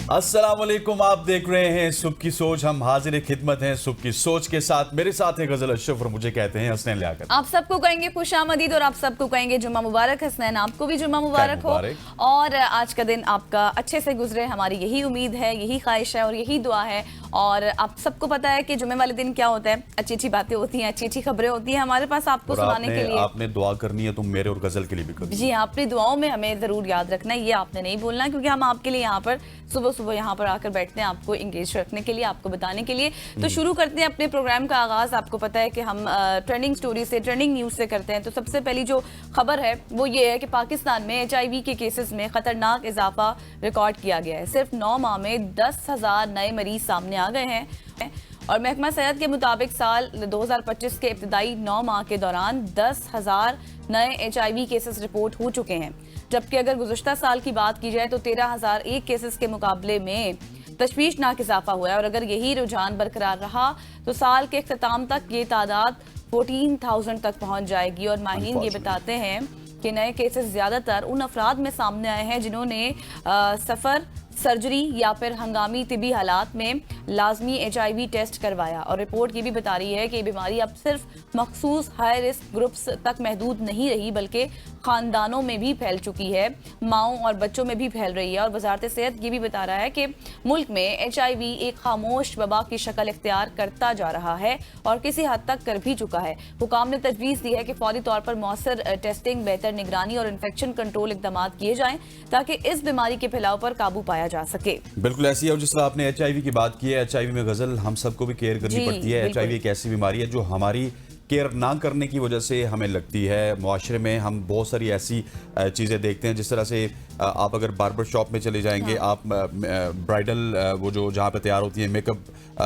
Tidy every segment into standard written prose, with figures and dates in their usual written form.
अस्सलाम वालेकुम, आप देख रहे हैं सुबह की सोच। हम हाजिर खिदमत हैं सुबह की सोच के साथ। मेरे साथ है गजल अशरफ और मुझे कहते हैं हसनैन लियाकत। आप सबको कहेंगे खुशामदीद और आप सबको कहेंगे जुम्मा मुबारक। हसनैन, आपको भी जुम्मा मुबारक हो और आज का दिन आपका अच्छे से गुजरे, हमारी यही उम्मीद है, यही ख्वाहिश है और यही दुआ है। और आप सबको पता है कि जुम्मे वाले दिन क्या होता है, अच्छी अच्छी बातें होती हैं, अच्छी अच्छी खबरें होती हैं हमारे पास आपको सुनाने के लिए। आपने दुआ करनी है तो मेरे और गजल के लिए भी करनी। जी, अपनी दुआओं में हमें जरूर याद रखना है, ये आपने नहीं बोलना, क्योंकि हम आपके लिए यहाँ पर सुबह सुबह यहाँ पर आकर बैठते हैं आपको इंगेज रखने के लिए, आपको बताने के लिए। तो शुरू करते हैं अपने प्रोग्राम का आगाज। आपको पता है कि हम ट्रेंडिंग स्टोरी से, ट्रेंडिंग न्यूज से करते हैं। तो सबसे पहली जो खबर है वो ये है कि पाकिस्तान में HIV के केसेस में खतरनाक इजाफा रिकॉर्ड किया गया है। सिर्फ 9 माह में 10,000 नए मरीज सामने आ गए हैं और महकमा सेहत के मुताबिक साल 2025 के इब्तदाई 9 माह के दौरान 10,000 नए HIV केसेस रिपोर्ट हो चुके हैं, जबकि अगर गुज़श्ता साल की बात की जाए तो 13,001 केसेस के मुकाबले में तशवीशनाक इजाफा हुआ है। और अगर यही रुझान बरकरार रहा तो साल के इख्तिताम तक ये तादाद 14,000 तक पहुंच जाएगी। और माहिरीन ये बताते हैं कि नए केसेस ज़्यादातर उन अफराद में सामने आए हैं जिन्होंने सफ़र, सर्जरी या फिर हंगामी तिबी हालात में लाजमी HIV टेस्ट करवाया। और रिपोर्ट ये भी बता रही है कि ये बीमारी अब सिर्फ मखसूस हाई रिस्क ग्रुप्स तक महदूद नहीं रही, बल्कि खानदानों में भी फैल चुकी है, माओं और बच्चों में भी फैल रही है। और वजारत सेहत ये भी बता रहा है कि मुल्क में HIV एक खामोश वबा की शक्ल इख्तियार करता जा रहा है और किसी हद तक कर भी चुका है। हुकाम ने तजवीज़ दी है कि फौरी तौर पर मौसर टेस्टिंग, बेहतर निगरानी और इन्फेक्शन कंट्रोल इकदाम किए जाएं ताकि इस बीमारी के फैलाव पर काबू पाया जा सके। बिल्कुल ऐसी है। और जिस तरह आपने HIV की बात की है, HIV में गजल हम सबको भी केयर करनी पड़ती है। HIV एक ऐसी बीमारी है जो हमारी केयर ना करने की वजह से हमें लगती है। मुआशरे में हम बहुत सारी ऐसी चीज़ें देखते हैं, जिस तरह से आप अगर बार्बर शॉप में चले जाएंगे, आप ब्राइडल वो जो जहाँ पे तैयार होती है, मेकअप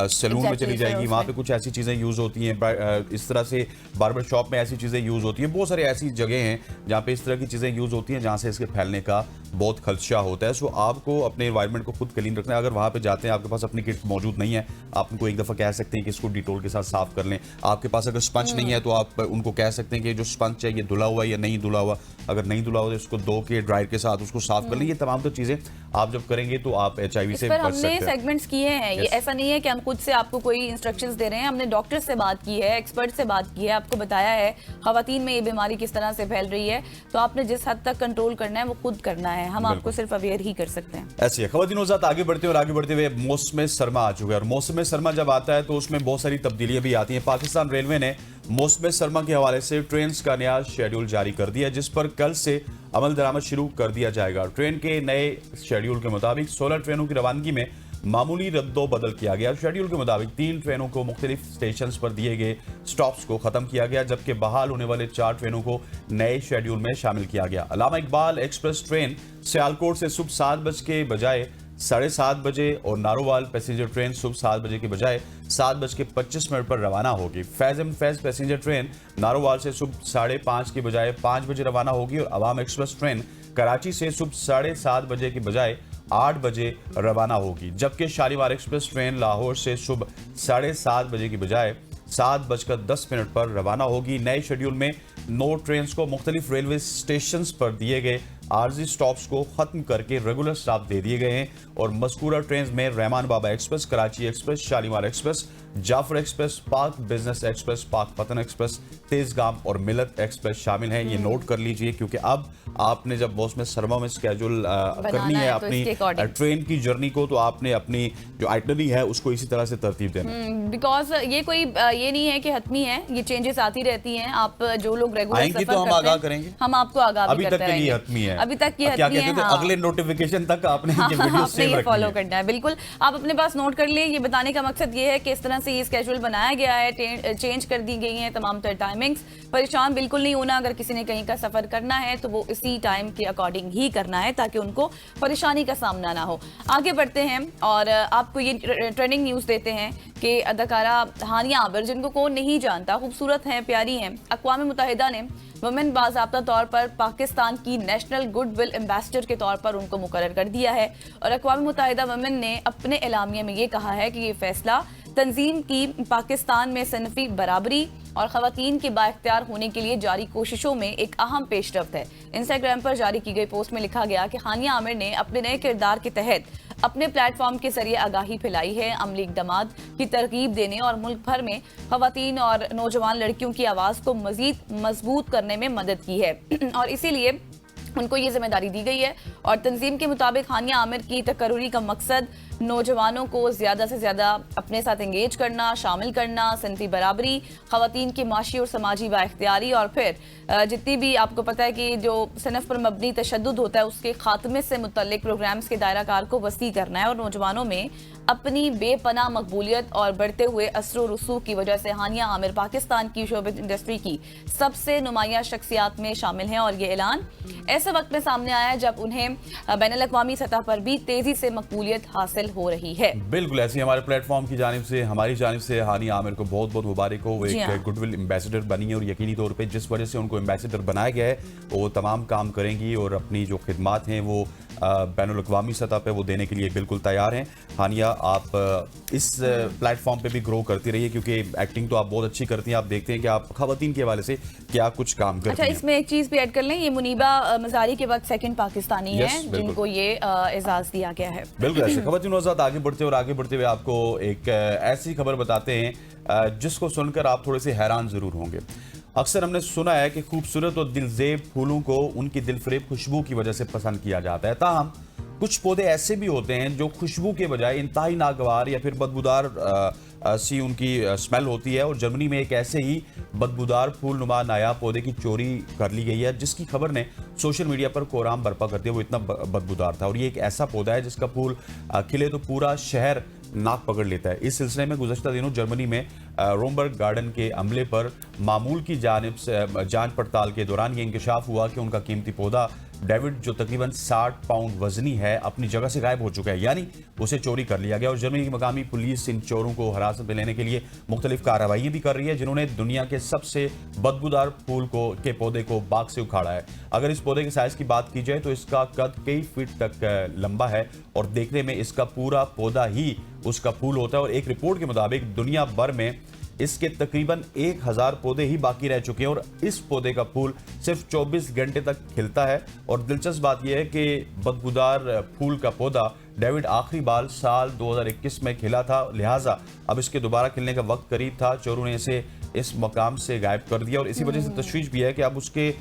सैलून में चली जाएंगी, वहाँ पे कुछ ऐसी चीज़ें यूज़ होती हैं। इस तरह से बार्बर शॉप में ऐसी चीज़ें यूज़ होती हैं। बहुत सारी ऐसी जगह हैं जहाँ पे इस तरह की चीज़ें यूज़ होती हैं जहाँ से इसके फैलने का बहुत खदशा होता है। सो आपको अपने एनवायरनमेंट को खुद क्लीन रखना है। अगर वहाँ पे जाते हैं, आपके पास अपनी किट मौजूद नहीं है, आप उनको एक दफ़ा कह सकते हैं कि इसको डिटोल के साथ साफ कर लें। आपके पास अगर स्पंज नहीं है तो आप उनको कह सकते हैं कि जो स्पंज है ये धुला हुआ है या नहीं धुला हुआ। अगर नहीं धुला हुआ तो इसको धो के ड्रायर के साथ उसको साफ कर लें। ये तमाम तो चीज़ें आप जब करेंगे तो आप HIV से बच सकते हैं। हमने सेगमेंट्स किए हैं, ये ऐसा नहीं है कि हम खुद से आपको कोई इंस्ट्रक्शंस दे रहे हैं। हमने डॉक्टर से बात की है, एक्सपर्ट से बात की है, आपको बताया है खवातीन में ये बीमारी किस तरह से फैल रही है। तो आपने जिस हद तक कंट्रोल करना है वो खुद करना है, हम आपको सिर्फ अवेयर ही कर सकते हैं। ऐसी है खवातीन साथ आगे बढ़ते हैं। और आगे बढ़ते हुए मौसम सरमा आ चुका है और मौसम सरमा जब आता है तो उसमें बहुत सारी तब्दीलियां भी आती हैं। पाकिस्तान रेलवे ने मौसम सरमा के हवाले से ट्रेन का नया शेड्यूल जारी कर दिया है, जिस पर कल से अमल दरामद शुरू कर दिया जाएगा। ट्रेन के नए शेड्यूल के मुताबिक 16 ट्रेनों की रवानगी में मामूली रद्दो बदल किया गया। शेड्यूल के मुताबिक 3 ट्रेनों को मुख्तलिफ स्टेशन पर दिए गए स्टॉप्स को खत्म किया गया, जबकि बहाल होने वाले 4 ट्रेनों को नए शेड्यूल में शामिल किया गया। अल्लामा इकबाल एक्सप्रेस ट्रेन सियालकोट से सुबह 7 बजे के बजाय 7:30 बजे और नारोवाल पैसेंजर ट्रेन सुबह 7 बजे के बजाय 7:25 पर रवाना होगी। Faiz and Faiz passenger train Narowal से सुबह 5:30 के बजाय 5 बजे रवाना होगी और अवाम एक्सप्रेस ट्रेन कराची से सुबह 7:30 बजे के बजाय 8 बजे रवाना होगी। जबकि शालीमार एक्सप्रेस ट्रेन लाहौर से सुबह 7:30 बजे की बजाय 7:10 पर रवाना होगी। नए शेड्यूल में 9 ट्रेन को मुख्तलिफ रेलवे स्टेशन पर दिए गए आर्जी स्टॉप्स को खत्म करके रेगुलर स्टॉप दे दिए गए हैं और मज़कूरा ट्रेन में Rehman Baba express, Karachi express, Shalimar express, Jaffar express, Pak business express, Pakpattan express, Tezgam और मिलत एक्सप्रेस शामिल हैं। ये नोट कर लीजिए, क्योंकि अब आपने जब मौसम सरमा में स्केड्यूल करनी है अपनी ट्रेन की जर्नी को, तो आपने अपनी जो आइटनरी है उसको इसी तरह से तरतीब देना है। बिकॉज ये कोई ये नहीं है कि हतमी है, ये चेंजेस आती रहती हैं। आप जो लोग रेगुलर सफर तो हम आगाह करेंगे, हम आपको आगाह भी करते रहेंगे। हतमी है, अभी तक ये हतमी है। हाँ। अगले नोटिफिकेशन तक आपने ये वीडियो सेव रखनी फॉलो करना है। बिल्कुल, आप अपने पास नोट कर लिए। ये बताने का मकसद ये है कि इस तरह से ये स्केड्यूल बनाया गया है, चेंज कर दी गई है तमाम तर टाइमिंग्स। परेशान बिल्कुल नहीं होना, अगर किसी ने कहीं का सफर करना है तो वो इसी टाइम के अकॉर्डिंग ही करना है ताकि उनको परेशानी का सामना ना हो। आगे बढ़ते हैं और आपको ये ट्रेंडिंग न्यूज़ देते हैं कि अदाकारा हानिया आबिर, जिनको कौन नहीं जानता, खूबसूरत हैं, प्यारी हैं, अक़वाम मुत्तहिदा ने वुमेन बाज़ाब्ता तौर पर पाकिस्तान की नेशनल गुडविल एम्बेसडर के तौर पर उनको मुकर्रर कर दिया है। और अक़वाम मुत्तहिदा वुमेन ने अपने एलामिया में ये कहा है कि ये फैसला तंजीम की पाकिस्तान में सनफी बराबरी और ख़वातीन के बाइख्तियार होने के लिए जारी कोशिशों में एक अहम पेशरफ्त है। इंस्टाग्राम पर जारी की गई पोस्ट में लिखा गया कि हानिया आमिर ने अपने नए किरदार के तहत अपने प्लेटफॉर्म के जरिए आगाही फैलाई है, अमली इक़दामात की तरगीब देने और मुल्क भर में ख़वातीन और नौजवान लड़कियों की आवाज़ को मज़ीद मजबूत करने में मदद की है और इसीलिए उनको ये जिम्मेदारी दी गई है। और तंजीम के मुताबिक हानिया आमिर की तकर्री का मकसद नौजवानों को ज़्यादा से ज़्यादा अपने साथ एंगेज करना, शामिल करना, सनती बराबरी, ख़वातीन की माशी और समाजी बाइख्तियारी और फिर जितनी भी आपको पता है कि जो सनफ़ पर मबनी तशद्दुद होता है उसके खात्मे से मुतल्लिक प्रोग्राम्स के दायरा कार को वसी करना है और नौजवानों में अपनी बेपनाह मकबूलियत और बढ़ते हुए असर रसूख की वजह से हानिया आमिर पाकिस्तान की शोबिज़ इंडस्ट्री की सबसे नुमाया शख्सियात में शामिल हैं और ये ऐलान ऐसे वक्त में सामने आया है जब उन्हें बैनुल अक़वामी सतह पर भी तेजी से मकबूलियत हासिल हो रही है। बिल्कुल ऐसे हमारे प्लेटफॉर्म की जानिब से, हमारी जानिब से हानिया आमिर को बहुत बहुत मुबारक हो। वो एक गुडविल एम्बेसडर बनी है और यकीनी तौर पे जिस वजह से उनको एम्बेसडर बनाया गया है वो तमाम काम करेंगी और अपनी जो खिदमात हैं वो बैनुल अक़वामी सतह पे वो देने के लिए बिल्कुल तैयार हैं। हानिया आप इस प्लेटफॉर्म पे भी ग्रो करती रहिए क्योंकि एक्टिंग तो आप बहुत अच्छी करती हैं। आप देखते हैं कि आप ख़वातीन के हवाले से क्या कुछ काम करती हैं। अच्छा, इसमें एक चीज़ भी ऐड कर लें, ये मुनीबा मज़ारी के बाद सेकंड पाकिस्तानी हैं जिनको ये एजाज़ दिया गया है। बिल्कुल ऐसे ख़वातीन के साथ आगे बढ़ते हुए आपको एक ऐसी खबर बताते हैं जिसको सुनकर आप थोड़े से हैरान जरूर होंगे। अक्सर हमने सुना है कि खूबसूरत और दिलजेब फूलों को उनकी दिलफरेब खुशबू की वजह से पसंद किया जाता है, ताहम कुछ पौधे ऐसे भी होते हैं जो खुशबू के बजाय इंतहाई नागवार या फिर बदबूदार सी उनकी स्मेल होती है और जर्मनी में एक ऐसे ही बदबूदार फूलनुमा नायाब पौधे की चोरी कर ली गई है जिसकी खबर ने सोशल मीडिया पर कोहराम बरपा कर दिया। वो इतना बदबूदार था और ये एक ऐसा पौधा है जिसका फूल खिले तो पूरा शहर नाक पकड़ लेता है। इस सिलसिले में गुज़श्ता दिनों जर्मनी में रोमबर्ग गार्डन के अमले पर मामूल की जानिब से जांच पड़ताल के दौरान ये इंकशाफ हुआ कि उनका कीमती पौधा डेविड जो तकरीबन 60 पाउंड वजनी है अपनी जगह से गायब हो चुका है, यानी उसे चोरी कर लिया गया। और जर्मनी की मकामी पुलिस इन चोरों को हिरासत में लेने के लिए मुख्तलिफ कार्रवाइयाँ भी कर रही है जिन्होंने दुनिया के सबसे बदबूदार फूल के पौधे को बाग से उखाड़ा है। अगर इस पौधे के साइज की बात की जाए तो इसका कद कई फीट तक लंबा है और देखने में इसका पूरा पौधा ही उसका फूल होता है। और एक रिपोर्ट के मुताबिक दुनिया भर में इसके तकरीबन 1000 पौधे ही बाकी रह चुके हैं और इस पौधे का फूल सिर्फ 24 घंटे तक खिलता है। और दिलचस्प बात यह है कि बदबूदार फूल का पौधा डेविड आखिरी बार साल 2021 में खिला था, लिहाजा अब इसके दोबारा खिलने का वक्त करीब था। चोरों ने इसे इस मकाम से गायब कर दिया और इसी वजह से तशवीश भी है कि अब उसके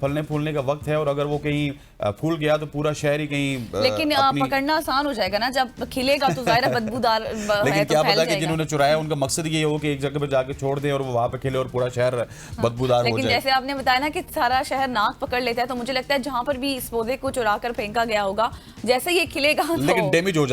फलने फूलने का वक्त है और अगर वो कहीं फूल गया तो पूरा शहर ही कहीं लेकिन पकड़ना आसान हो जाएगा ना, जब खिलेगा तो जाहिर बदबूदार लेकिन क्या पता कि जिन्होंने चुराया उनका मकसद ये हो कि एक जगह पे जाके छोड़ दें और वो वहां पे खिले और पूरा शहर बदबूदार हो जाए। लेकिन जैसे आपने बताया ना कि सारा शहर नाक पकड़ लेता है, तो मुझे लगता है जहां पर भी इस पौधे को चुरा कर फेंका गया होगा जैसे ये खिलेगा लेकिन डैमेज हो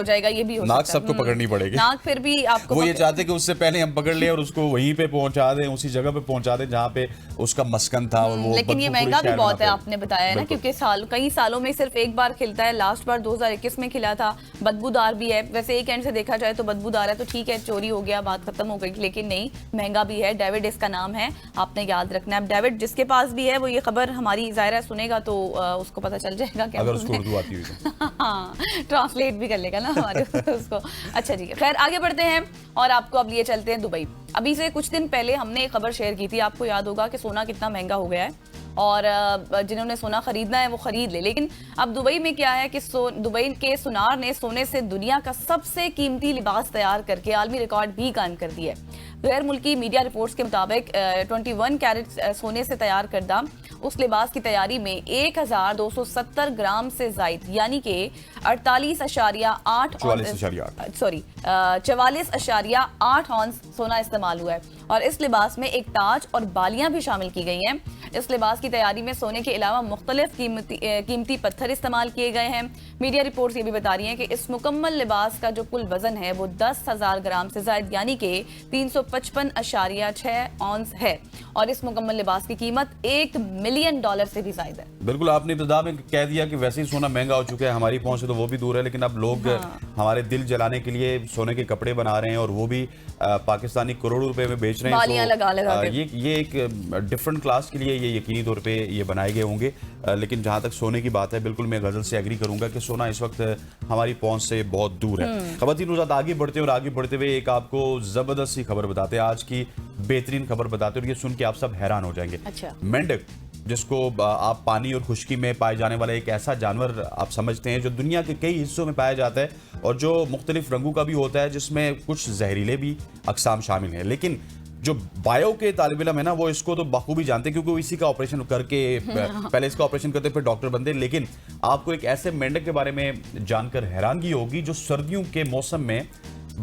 जाएगा, ये भी हो नाक सबको पकड़नी पड़ेगी। नाक फिर भी आपको वो ये चाहते कि उससे पहले हम पकड़ लें और उसको वहीं पे पहुंचा दें, उसी जगह पे पहुंचा दें जहां पे उसका मस्कन था। और वो लेकिन ये महंगा भी बहुत है, आपने बताया ना, क्योंकि कई सालों में सिर्फ एक बार खिलता है। लास्ट बार 2021 में खिला था, बदबूदार भी है। वैसे एक एंड से देखा जाए तो बदबूदार है तो ठीक है, चोरी हो गया, बात खत्म हो गई, लेकिन नहीं, महंगा भी है। डेविड इसका नाम है, आपने याद रखना है। डेविड जिसके पास भी है वो ये खबर हमारी ज़ाहिर सुनेगा तो उसको पता चल जाएगा क्या, अगर उसको उर्दू आती हुई तो हाँ, ट्रांसलेट भी कर लेगा ना हमारे उसको। अच्छा जी, खैर आगे बढ़ते हैं और आपको अब लिए चलते हैं दुबई। अभी से कुछ दिन पहले हमने एक खबर शेयर की थी, आपको याद होगा कि सोना कितना महंगा हो गया है और जिन्होंने सोना खरीदना है वो खरीद ले। लेकिन अब दुबई में क्या है कि दुबई के सुनार ने सोने से दुनिया का सबसे कीमती लिबास तैयार करके आलमी रिकॉर्ड भी कायम कर दिया है। गैर मुल्की मीडिया रिपोर्ट्स के मुताबिक 21 कैरेट सोने से तैयार करदा उस लिबास की तैयारी में 1270 ग्राम से जायद यानी कि 44.8 ऑन्स सोना इस्तेमाल हुआ है और इस लिबास में एक ताज और बालियां भी शामिल की गई हैं। इस लिबास की तैयारी में सोने के अलावा मुख्तलिफ कीमती पत्थर इस्तेमाल किए गए हैं। मीडिया रिपोर्ट्स ये भी बता रही हैं कि इस मुकम्मल लिबास का जो कुल वजन है वो 10,000 ग्राम से जायद यानी कि 355.6 ऑन्स है और इस मुकम्मल लिबास की कीमत $1 मिलियन से भी ज्यादा है। बिल्कुल, आपने इब्तिदा में कह दिया कि वैसे ही सोना महंगा हो चुका है, हमारी पहुंच से तो वो भी दूर है, लेकिन अब लोग हमारे दिल जलाने के लिए सोने के कपड़े बना रहे हैं और वो भी पाकिस्तानी करोड़ों रुपए में बेच रहे हैं। ये एक डिफरेंट क्लास के लिए ये यकीनी तौर पे ये बनाए गए होंगे। लेकिन जहां तक सोने की बात है, बिल्कुल मैं गजल से एग्री करूंगा कि सोना इस वक्त हमारी पहुंच से बहुत दूर है। खवातीन के साथ आगे बढ़ते हुए एक आपको जबरदस्त सी खबर बताते हैं, आज की बेहतरीन खबर बताते हैं और ये सुन के आप सब हैरान हो जाएंगे। अच्छा। मेंढक जिसको आप पानी और खुश्की में पाए जाने वाला एक ऐसा जानवर आप समझते हैं जो दुनिया के कई हिस्सों में पाया जाता है और जो मुख्तलिफ रंगों का भी होता है, जिसमें कुछ जहरीले भी अकसाम शामिल हैं। लेकिन जो बायो के तालिब इल्म है ना, वो इसको तो बखूबी जानते हैं, क्योंकि वो इसी का ऑपरेशन करके पहले इसका ऑपरेशन करते फिर डॉक्टर बनते। लेकिन आपको एक ऐसे मेंढक के बारे में जानकर हैरानगी होगी जो सर्दियों के मौसम में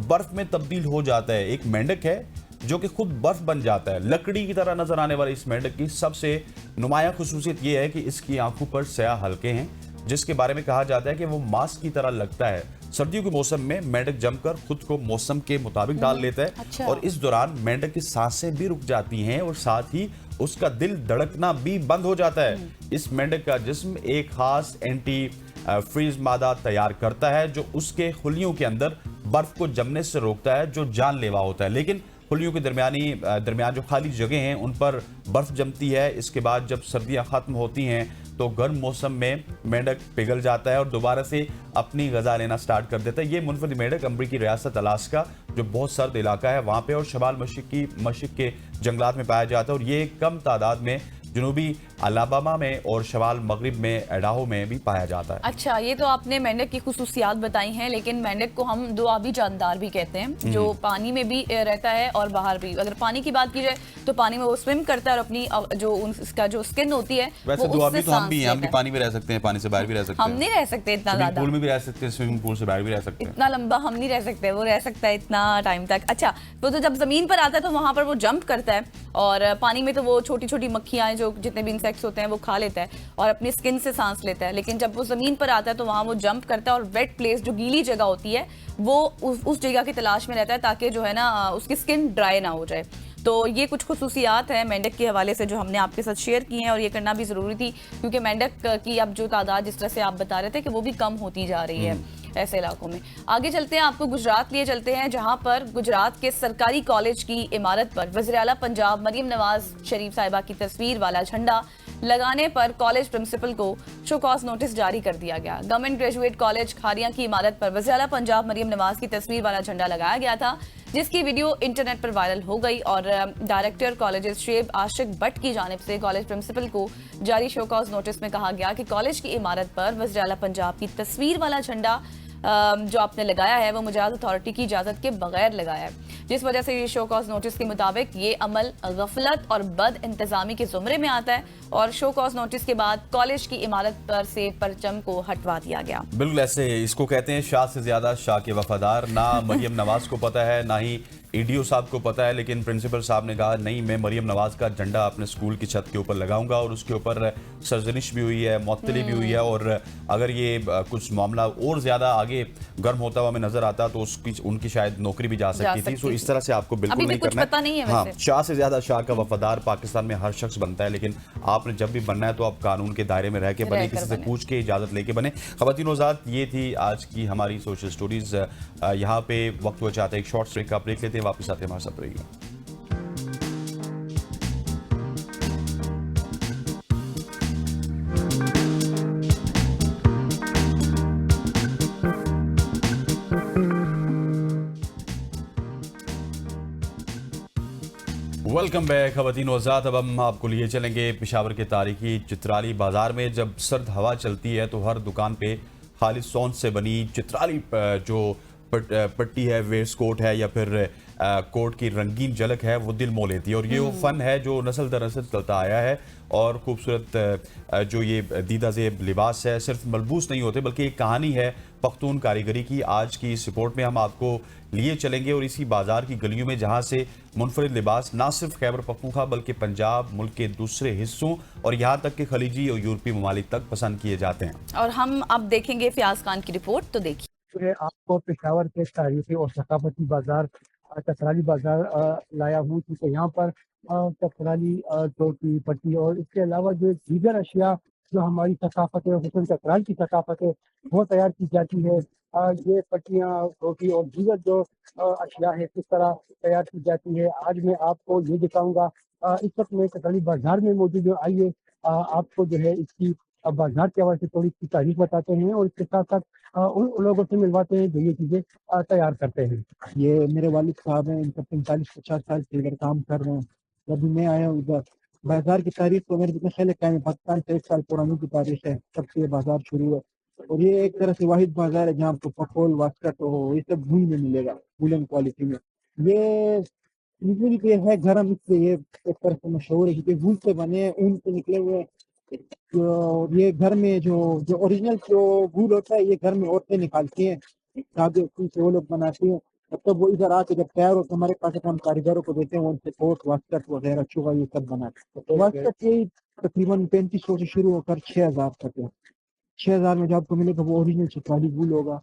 बर्फ में तब्दील हो जाता है। एक मेंढक है जो कि खुद बर्फ बन जाता है। लकड़ी की तरह नजर आने वाले इस मेंढक की सबसे नुमाया खुसूसियत यह है कि इसकी आंखों पर स्याह हल्के हैं, जिसके बारे में कहा जाता है कि वो मास्क की तरह लगता है। सर्दियों के मौसम में मेंढक जमकर खुद को मौसम के मुताबिक डाल लेता है। अच्छा। और इस दौरान मेंढक की सांसें भी रुक जाती हैं और साथ ही उसका दिल धड़कना भी बंद हो जाता है। इस मेंढक का जिस्म एक खास एंटी फ्रीज मादा तैयार करता है जो उसके खुलियों के अंदर बर्फ को जमने से रोकता है, जो जानलेवा होता है। लेकिन खुलियों के दरमियान जो खाली जगह हैं उन पर बर्फ जमती है। इसके बाद जब सर्दियां खत्म होती हैं तो गर्म मौसम में मेंढक पिघल जाता है और दोबारा से अपनी गजा लेना स्टार्ट कर देता है। ये मुनफरद मेंढक अमरीकी रियासत अलास्का, जो बहुत सर्द इलाका है, वहाँ पे और शमाल मशरिक के जंगलात में पाया जाता है। और ये कम तादाद में जनूबी अलाबामा में और शमाल मगरिब में एडाहो में भी पाया जाता है। अच्छा, ये तो आपने मेंढक की खुसूसियात बताई हैं, लेकिन मेंढक को हम दुआबी जानदार भी कहते हैं, जो पानी में भी रहता है और बाहर भी। अगर पानी की बात की जाए तो पानी में वो स्विम करता है और अपनी जो उसका जो स्किन होती है वैसे वो दुआबी उससे तो हम भी सांस हैं, हम भी लेता है। पानी में रह सकते हैं, पानी से बाहर भी रह सकते हम हैं, नहीं रह सकते इतना स्विमिंग ज्यादा, पूल में भी रह सकते हैं, स्विमिंग पूल से बाहर भी रह सकते हैं। इतना लंबा हम नहीं रह सकते, वो रह सकता है इतना टाइम तक। अच्छा, वो तो जब जमीन पर आता है तो वहां पर वो जंप करता है और पानी में तो वो छोटी छोटी मक्खियां जो जितने भी इंसेक्ट्स होते हैं वो खा लेता है और अपनी स्किन से सांस लेता है। लेकिन जब वो जमीन पर आता है तो वहां वो जंप करता है और वेट प्लेस, जो गीली जगह होती है, वो उस जगह की तलाश में रहता है ताकि जो है ना उसकी स्किन ड्राई ना हो जाए। तो ये कुछ खुसूसियात हैं मेंढक के हवाले से जो हमने आपके साथ शेयर की हैं और ये करना भी ज़रूरी थी, क्योंकि मेंढक की अब जो तादाद जिस तरह से आप बता रहे थे कि वो भी कम होती जा रही है ऐसे इलाकों में। आगे चलते हैं, आपको गुजरात लिए चलते हैं, जहां पर गुजरात के सरकारी कॉलेज की इमारत पर वज़ीर आला पंजाब मरियम नवाज शरीफ साहिबा की तस्वीर वाला झंडा लगाने पर कॉलेज प्रिंसिपल को शो कॉज नोटिस जारी कर दिया गया। गवर्नमेंट ग्रेजुएट कॉलेज खारिया की इमारत पर वज़ीर आला पंजाब मरियम नवाज की तस्वीर वाला झंडा लगाया गया था, जिसकी वीडियो इंटरनेट पर वायरल हो गई और डायरेक्टर कॉलेज शेब आशिक भट्ट की जानिब से कॉलेज प्रिंसिपल को जारी शो कॉज नोटिस में कहा गया कि कॉलेज की इमारत पर वज़ीर आला पंजाब की तस्वीर वाला झंडा जो आपने लगाया है वो मुजाहिद अथॉरिटी की इजाजत के बगैर लगाया है, जिस वजह से ये शो कॉज नोटिस के मुताबिक ये अमल गफलत और बद इंतजामी के जुमरे में आता है और शो कॉज नोटिस के बाद कॉलेज की इमारत पर से परचम को हटवा दिया गया। बिल्कुल ऐसे इसको कहते हैं शाह से ज्यादा शाह के वफादार। ना मरियम नवाज को पता है, ना ही ईडीओ साहब को पता है, लेकिन प्रिंसिपल साहब ने कहा नहीं, मैं मरियम नवाज का झंडा अपने स्कूल की छत के ऊपर लगाऊंगा। और उसके ऊपर सर्जनिश भी हुई है, मुअत्तली भी हुई है। और अगर ये कुछ मामला और ज्यादा आगे गर्म होता हुआ हमें नजर आता तो उनकी शायद नौकरी भी जा सकती थी। सो इस तरह से आपको बिल्कुल नहीं करना पता नहीं है। हाँ, शाह से ज्यादा शाह का वफादार पाकिस्तान में हर शख्स बनता है, लेकिन आपने जब भी बनना है तो आप कानून के दायरे में रह के बने, किसी से पूछ के इजाजत लेके बने। ख़वातीन और हज़रात, ये थी आज की हमारी सोशल स्टोरीज। यहाँ पे वक्त हुआ चाहता है एक शॉर्ट ब्रेक का, ब्रेक लेते हैं, वापस आते हैं, हमारे साथ रहिएगा। वेलकम बैक ख़वातीन और हज़रात। अब हम आपको लिए चलेंगे पेशावर के तारीखी चित्राली बाज़ार में। जब सर्द हवा चलती है तो हर दुकान पे खालिस सोन से बनी चित्राली जो पट्टी है, वेस्ट कोट है या फिर कोट की रंगीन झलक है, वो दिल मोह लेती है। और ये वो फ़न है जो नस्ल दर नस्ल चलता आया है। और खूबसूरत जो ये दीदा ज़ेब लिबास है, सिर्फ मलबूस नहीं होते बल्कि एक कहानी है पख्तून कारीगरी की। आज की इस रिपोर्ट में हम आपको लिए चलेंगे और इसी बाजार की गलियों में जहां से मुनफरिद लिबास ना सिर्फ खैबर पख्तूनख्वा बल्कि पंजाब, मुल्क के दूसरे हिस्सों और यहाँ तक के खलीजी और यूरोपीय ममालिक तक पसंद किए जाते हैं। और हम अब देखेंगे फयाज खान की रिपोर्ट, तो देखिए। आपको पेशावर के तारीखी और सकाफती बाजार चतराली बाजार लाया हूँ, क्योंकि यहाँ पर चतराली जो की पट्टी और इसके अलावा जो दीगर अशिया जो हमारी सकाफत है, हुसन चतराल की सकाफत है, वो तैयार की जाती है। ये पट्टियाँ, रोटी और दीगर जो अशिया है किस तरह तैयार की जाती है, आज मैं आपको ये दिखाऊंगा। इस वक्त मैं चतराली बाजार में मौजूद हूँ। आइए आपको जो है इसकी बाजार के हवाले से थोड़ी सी तारीख बताते हैं और इसके साथ साथ उन लोगों से मिलवाते हैं जो ये चीज़ें तैयार करते हैं। ये मेरे वालिद साहब हैं, इनका 45-50 साल से इधर काम कर रहे हैं। जब मैं आया हूँ इधर बाजार की तारीख तो मेरे जितना ख्याल है कायम पाकिस्तान से 1 साल पुरानी की तारीख है, तब से ये बाजार शुरू है। और ये एक तरह से वाहिद बाजार है जहाँ आपको पकोल, वास्कट हो ये सब वूल में मिलेगा, वूलन क्वालिटी में। ये यूजुअली तो ये है गरम, इसलिए ये एक तरह से मशहूर है क्योंकि वूल से बने हैं, ऊन से निकले हुए हैं। तो ये घर में जो जो ओरिजिनल जो वूल होता है ये घर में औरतें निकालती हैं, धागे से वो लोग बनाती हैं। तब वो इधर आके जब तैयार होते हमारे पास हम कारीगरों को देते हैं, वो उनसे कोट वास्कट वगैरह चुगा ये सब बनाते हैं। वास्कट यही तकरीबन 3500 से शुरू होकर 6000 तक है। 6000 में जो आपको मिलेगा वो ओरिजिनल चित्राली वूल होगा,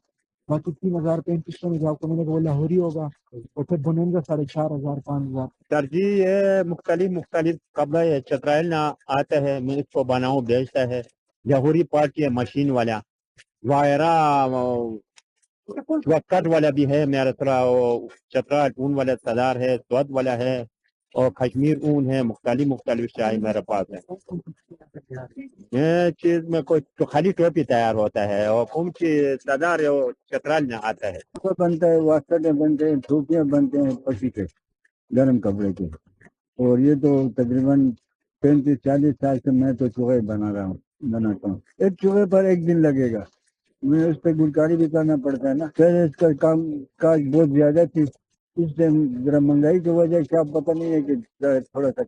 बाकी 3000 3500 में जो आपको मिलेगा वो लाहौरी होगा, और फिर बुनेंगा 4500 5000। तरजीह ये मुख्तलिफ कपड़े चतराइल ना आता है, मैं इसको बनाऊं बेचता है। जहूरी पार्टी है मशीन वाला, वायरा वक्कट वाला भी है मेरा थोड़ा, चतरा ऊन वाला सदार है, स्वाद वाला है, और कश्मीर ऊन है, मुख्तलिफ शाही मेरे पास है। ये चीज में कोई तो खाली टोपी तैयार होता है, और कौन सी सदार है वो चतराल ना आता है। बनता है, वास्कट बनते हैं, टोपियाँ बनते हैं पट्टी के गर्म कपड़े के। और ये तो तकरीबन 35-40 साल से मैं तो चूहे बनाता हूँ। एक चूहे पर एक दिन लगेगा, मैं उस पर गुलकारी भी करना पड़ता है ना। पहले इसका काम काज बहुत ज्यादा थी, इस टाइम जरा महंगाई की वजह से अब पता नहीं है कि थोड़ा सा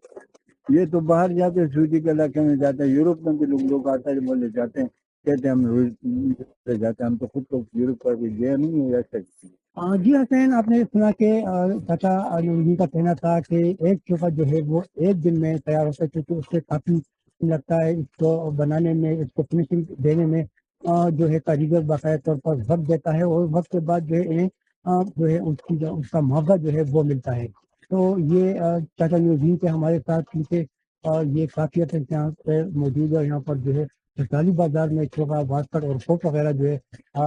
ये तो बाहर जाते हैं, सऊदी के इलाके में जाते हैं, यूरोप में भी लोग आता है, बोले जाते हैं, कहते हैं हम जाते हैं, हम तो खुद को यूरोप पर भी गए नहीं है ऐसे। जी हसैन, आपने सुना कि चाचा उनका कहना था कि एक चोखा जो है वो एक दिन में तैयार होता है, क्योंकि उससे काफ़ी लगता है इसको बनाने में, इसको फिनिशिंग देने में जो है कारीगर बाकायदा तौर पर वक्त देता है, और वक्त के बाद जो है उसका मुआवजा जो है वो मिलता है। तो ये चाचा यूजीन के हमारे साथ, क्योंकि ये काफ़ी हद तक यहाँ पे मौजूद है, यहाँ पर जो है सरकारी बाजार में चोखा, वास्कट और कोट वगैरह जो है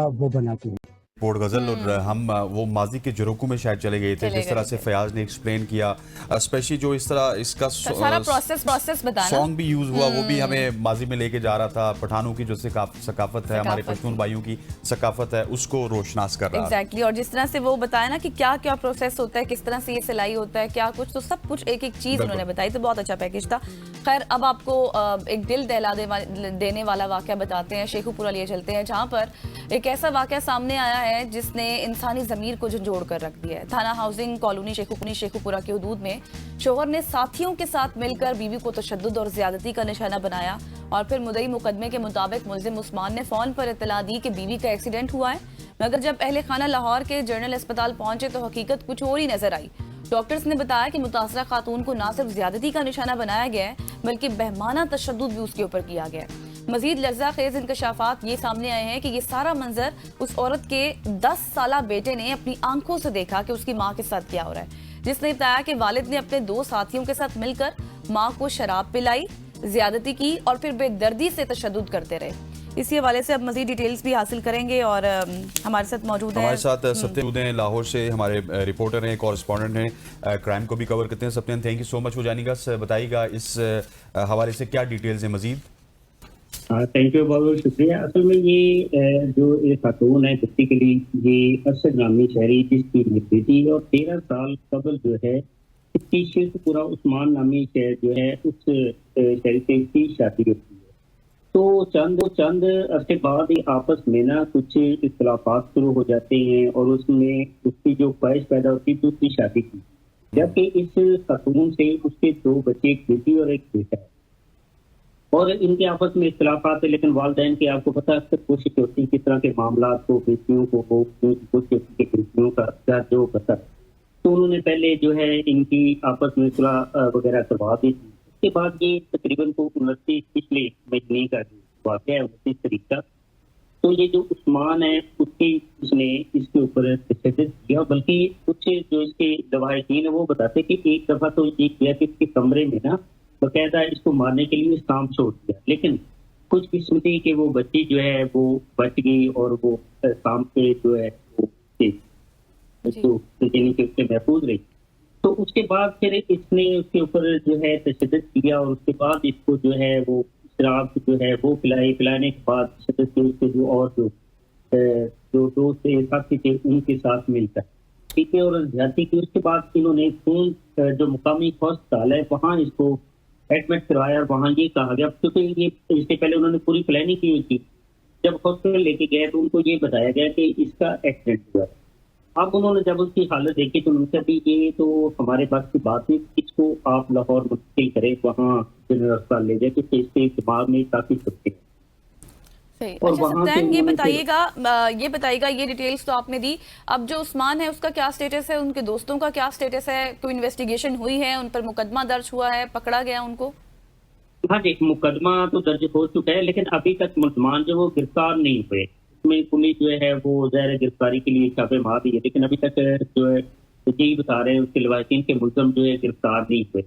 वो बनाते हैं। पोर्ट गजल, और हम वो माजी के जुरोकू में शायद चले गए थे, जिस तरह से फयाज ने एक्सप्लेन किया, स्पेशली जो इस तरह इसका सारा प्रोसेस बताना, सॉन्ग भी यूज हुआ, वो भी हमें माजी में लेके जा रहा था। पठानों की जो सकाफत है, हमारे पश्तून भाइयों की सकाफत है, उसको रोशनास कर रहा है। एग्जैक्टली। और जिस तरह से वो बताया ना कि क्या क्या प्रोसेस होता है, किस तरह से ये सिलाई होता है, क्या कुछ, तो सब कुछ एक एक चीज उन्होंने बताई, तो बहुत अच्छा पैकेज था। खैर, अब आपको एक दिल दहला देने वाला वाकया बताते हैं, शेखुपुरा लिए चलते हैं, जहाँ पर एक ऐसा वाकया सामने आया है जिसने इंसानी ज़मीर को झंझोड़ कर रख दिया है। थाना हाउसिंग कॉलोनी शेखुपुरा की हदूद में शोहर ने साथियों के साथ मिलकर बीवी को तशद्दुद और ज्यादती का निशाना बनाया, और फिर मुद्दई मुकदमे के मुताबिक मुल्जिम उस्मान ने फोन पर इत्तला दी कि बीवी का एक्सीडेंट हुआ है, मगर जब अहले खाना लाहौर के जनरल अस्पताल पहुंचे तो हकीकत कुछ और ही नजर आई। डॉक्टर्स ने बताया कि मुतासरा खातून को न सिर्फ ज्यादती का निशाना बनाया गया है, बल्कि बेहमाना तशद्दुद भी उसके ऊपर किया गया है। मजीद लर्जा खेज इंकशाफात ये सामने आए हैं कि ये सारा मंजर उस औरत के 10 साला बेटे ने अपनी आंखों से देखा कि उसकी माँ के साथ क्या हो रहा है, जिसने बताया कि वालिद ने अपने 2 साथियों के साथ मिलकर माँ को शराब पिलाई, ज्यादती की और फिर बेदर्दी से तशद्दुद करते रहे। इसी हवाले से अब मजीद डिटेल्स भी हासिल करेंगे, और हमारे साथ मौजूद हैं, हमारे साथ सत्यन हैं, लाहौर से हमारे रिपोर्टर हैं, कॉरेस्पॉन्डेंट हैं, क्राइम को भी कवर करते हैं। Satyan, thank you so much हो जाएगा, बताइएगा इस हवाले से क्या डिटेल्स हैं मजीद। थैंक यू, बहुत बहुत शुक्रिया। असल में ये जो ये खातून है बेसिकली ये असद नामी शहरी जिसकी मृत्यु थी, और 13 साल कबल जो है इसकी शेखपुरा उस्मान नामी शहर जो है उस शहरी से इसकी शादी होती है। तो चंद अरसे बाद ही आपस में ना कुछ इख्तिलाफात शुरू हो जाते हैं, और उसमें उसकी जो ख्वाहिश पैदा होती है दूसरी शादी की, जबकि इस खातून से उसके 2 बच्चे, एक बेटी और एक बेटा है, और इनके आपस में इख्तिलाफात है। लेकिन वालिदैन की आपको पता है कोशिश होती है किस तरह के मामला को बेटियों को बेटियों का दर्ज जो पता, तो उन्होंने पहले जो है इनकी आपस में सुलह वगैरह करवा दी। उसके बाद ये तकरीबन को 29 पिछले महीने का वाक़या है, 29 तारीख का, तो ये जो उस्मान है उसने इसके ऊपर तशद्दुद किया, बल्कि कुछ जो इसके दवाईन है वो बताते कि एक दफा तो ये किया कि इसके कमरे में ना बकायदा इसको मारने के लिए सांप छोड़ दिया, लेकिन कुछ किस्मती कि वो बच्ची जो है वो बच गई, और वो सांप पे जो है वो के महफूज रही। तो उसके बाद फिर इसने उसके ऊपर जो है तशद्दुद किया, और उसके बाद इसको जो है वो शराब जो है वो पिलाने के बाद उसके जो और जो दोस्त साथी थे उनके साथ मिलकर ठीक है, और ज्यादती की। उसके बाद इन्होंने खून जो मुकामी अस्पताल है वहाँ इसको एडमिट करवाया और वहाँ ये कहा गया, क्योंकि ये इससे पहले उन्होंने पूरी प्लानिंग की हुई थी। जब हॉस्पिटल लेके गए तो उनको ये बताया गया कि इसका एक्सीडेंट हुआ। अब उन्होंने जब उसकी हालत देखी तो उन्होंने कहा भी ये तो हमारे पास की बात नहीं, इसको आप लाहौर मुंतकिल करें, वहाँ जनरल अस्पताल ले जाए, क्योंकि इसके दिमाग में काफी सकते हैं। सही। और अच्छा वहाँ से सप्तान, ये उन्होंने बताइएगा, ये डिटेल्स तो आपने दी। अब जो उस्मान है उसका क्या स्टेटस है, उनके दोस्तों का क्या स्टेटस है? कोई इन्वेस्टिगेशन हुई है, उन पर मुकदमा दर्ज हुआ है, पकड़ा गया उनको? हाँ जी, मुकदमा तो दर्ज हो चुका है, लेकिन अभी तक मुल्जमान जो वो गिरफ्तार नहीं हुए। इसमें पुलिस जो है वो ज़ाहिर गिरफ्तारी के लिए छापे मार रही है, लेकिन अभी तक जो है यही बता रहे हैं उसके लवाकिन के मुल्जम जो है गिरफ्तार नहीं हुए।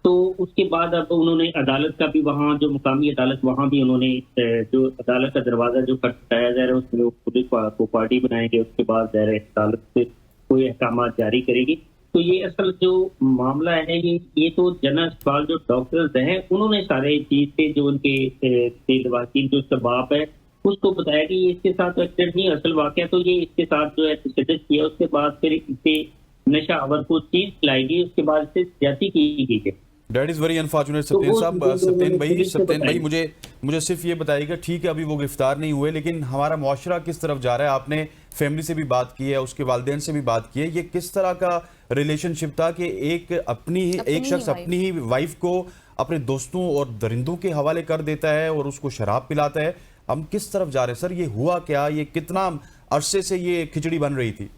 तो उसके बाद अब उन्होंने अदालत का भी, वहाँ जो मुकामी अदालत, वहाँ भी उन्होंने जो अदालत का दरवाजा जो खटखटाया जा रहा है उसमें पुलिस को पार्टी बनाएंगे, उसके बाद ज़ाहिर अदालत से कोई अहकाम जारी करेगी। तो ये असल जो मामला है ये तो जनरल अस्पताल जो डॉक्टर्स हैं उन्होंने सारे चीज से जो उनके वकील जो उसका बाप है उसको बताया कि ये इसके साथ एक्सीडेंट नहीं, असल वाकया तो ये इसके साथ जो है तशद्दुद किया, उसके बाद फिर इसे नशा आवर को चीज खिलाई गई, उसके बाद इसे ज्यादती की गई है। डेट इज वेरी अनफॉर्चुनेट तो सत्येन वो साहब। जो सत्येन पुलिस भाई, को मुझे सिर्फ ये बताइएगा, ठीक है अभी वो गिरफ्तार नहीं हुए, लेकिन हमारा मुआशरा किस तरफ जा रहा है? आपने फैमिली से भी बात की है, उसके वालिदैन से भी बात की है, ये किस तरह का रिलेशनशिप था कि एक शख्स अपनी ही वाइफ को अपने दोस्तों और दरिंदों के हवाले कर देता है और उसको शराब पिलाता है? हम किस तरफ जा रहे हैं सर? ये हुआ क्या? ये कितना अरसे से ये खिचड़ी बन रही थी?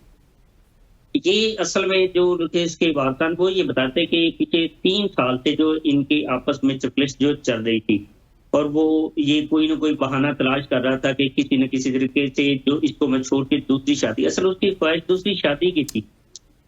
ये असल में जो केस के वारदान वो ये बताते हैं कि पिछले 3 साल से जो इनके आपस में चकलिश जो चल रही थी, और वो ये कोई ना कोई बहाना तलाश कर रहा था कि किसी न किसी तरीके से जो इसको मैं छोड़ के दूसरी शादी, असल उसकी ख्वाहिश दूसरी शादी की थी।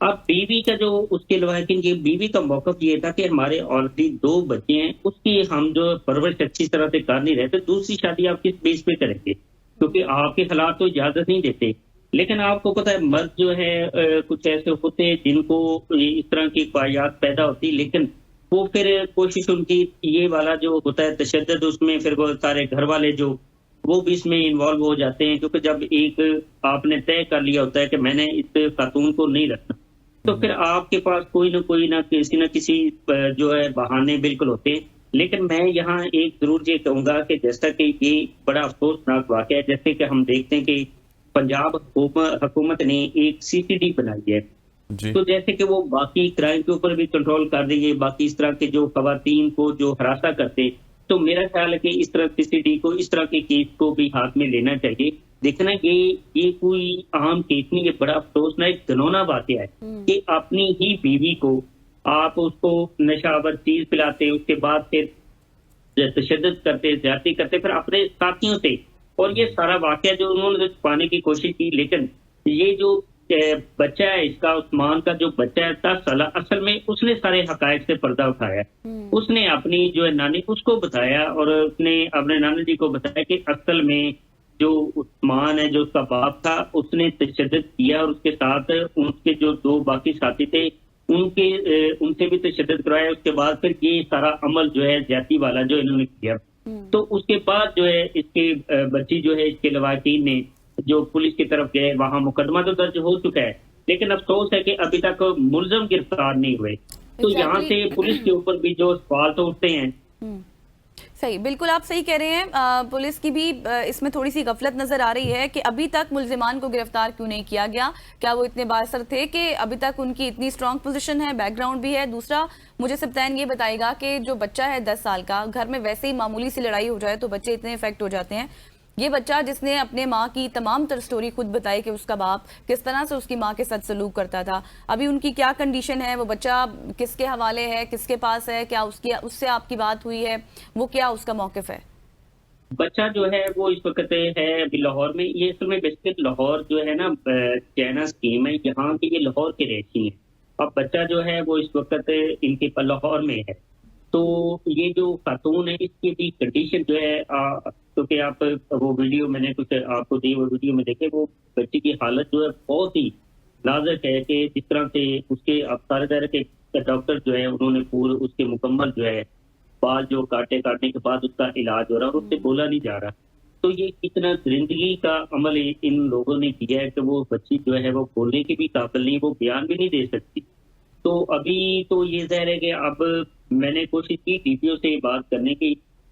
अब बीवी का जो उसके लवाकिन ये बीवी का मौकफ ये था कि हमारे ऑलरेडी 2 बच्चे हैं, उसकी हम जो परवरिश अच्छी तरह से कर नहीं रहे, तो दूसरी शादी आप किस बेस पे करेंगे, क्योंकि आपके हालात तो इजाजत नहीं देते। लेकिन आपको पता है मर्द जो है कुछ ऐसे होते हैं जिनको इस तरह की ख्वाहिशात पैदा होती, लेकिन वो फिर कोशिश उनकी ये वाला जो होता है तशद्दुद, उसमें फिर वो सारे घर वाले जो वो भी इसमें इन्वॉल्व हो जाते हैं, क्योंकि जब एक आपने तय कर लिया होता है कि मैंने इस खातून को नहीं रखना, तो फिर आपके पास कोई ना किसी जो है बहाने बिल्कुल होते हैं। लेकिन मैं यहाँ एक जरूर ये कहूंगा कि जैसा कि ये बड़ा अफसोसनाक वाक़या है, जैसे कि हम देखते हैं कि पंजाब हुकूमत ने एक CCD बनाई है, तो जैसे कि वो बाकी क्राइम के ऊपर भी कंट्रोल कर रही है, बाकी इस तरह के जो खवातीन को जो हरासा करते, तो मेरा ख्याल है कि इस तरह CCD को, इस तरह के केस को भी हाथ में लेना चाहिए। देखना ये कोई आम केस नहीं, ये बड़ा अफसोसनाक घिनौना वाक़या है कि अपनी ही बीवी को आप उसको नशावर चीज पिलाते, उसके बाद फिर तशद्दुद करते, ज्यादती करते, फिर अपने साथियों से, और ये सारा वाकया जो उन्होंने छुपाने की कोशिश की। लेकिन ये जो बच्चा है इसका, उस्मान का जो बच्चा है 10 साल, असल में उसने सारे हकायक से पर्दा उठाया। उसने अपनी जो है नानी उसको बताया, और उसने अपने नानी जी को बताया कि असल में जो उस्मान है, जो उसका बाप था, उसने तशद्दुद किया, और उसके साथ उनके जो 2 बाकी साथी थे उनसे भी तशद्दुद करवाया। उसके बाद फिर ये सारा अमल जो है ज्यादती वाला जो इन्होंने किया, तो उसके बाद जो है इसके बच्ची जो है इसके लवाकिन ने जो पुलिस की तरफ गए, वहां मुकदमा तो दर्ज हो चुका है, लेकिन अफसोस है कि अभी तक मुलजम गिरफ्तार नहीं हुए। तो यहाँ से पुलिस के ऊपर भी जो सवाल तो उठते हैं। सही, बिल्कुल आप सही कह रहे हैं। पुलिस की भी इसमें थोड़ी सी गफलत नजर आ रही है कि अभी तक मुल्जिमान को गिरफ्तार क्यों नहीं किया गया। क्या वो इतने बासर थे कि अभी तक उनकी इतनी स्ट्रांग पोजीशन है, बैकग्राउंड भी है? दूसरा, मुझे सप्तान ये बताएगा कि जो बच्चा है 10 साल का, घर में वैसे ही मामूली सी लड़ाई हो जाए तो बच्चे इतने इफेक्ट हो जाते हैं। ये बच्चा जिसने अपने माँ की तमाम तर स्टोरी खुद बताई कि उसका बाप किस तरह से उसकी माँ के साथ सलूक करता था, अभी उनकी क्या कंडीशन है, वो बच्चा किसके हवाले है, किसके पास है, क्या उससे आपकी बात हुई है, वो क्या उसका मौकिफ है? बच्चा जो है वो इस वक्त है अभी लाहौर में। ये असल में बेसिकली लाहौर जो है ना चैना स्कीम है, यहाँ के ये लाहौर के रहती है। अब बच्चा जो है वो इस वक्त इनके लाहौर में है। तो ये जो खातून है इसकी भी कंडीशन जो है, क्योंकि आप वो वीडियो मैंने कुछ आपको दी, वो वीडियो में देखे, वो बच्ची की हालत जो है बहुत ही नाजुक है कि जिस तरह से उसके अब सारे दायरे के डॉक्टर जो है उन्होंने पूरे उसके मुकम्मल जो है बाल जो काटने के बाद उसका इलाज हो रहा है और उससे बोला नहीं जा रहा। तो ये कितना जिंदगी का अमल इन लोगों ने किया है कि वो बच्ची जो है वो बोलने की भी काबिल नहीं, वो बयान भी नहीं दे सकती। तो अभी तो ये ज़ाहिर है कि अब मैंने कोशिश की डीपीओ से बात करने की,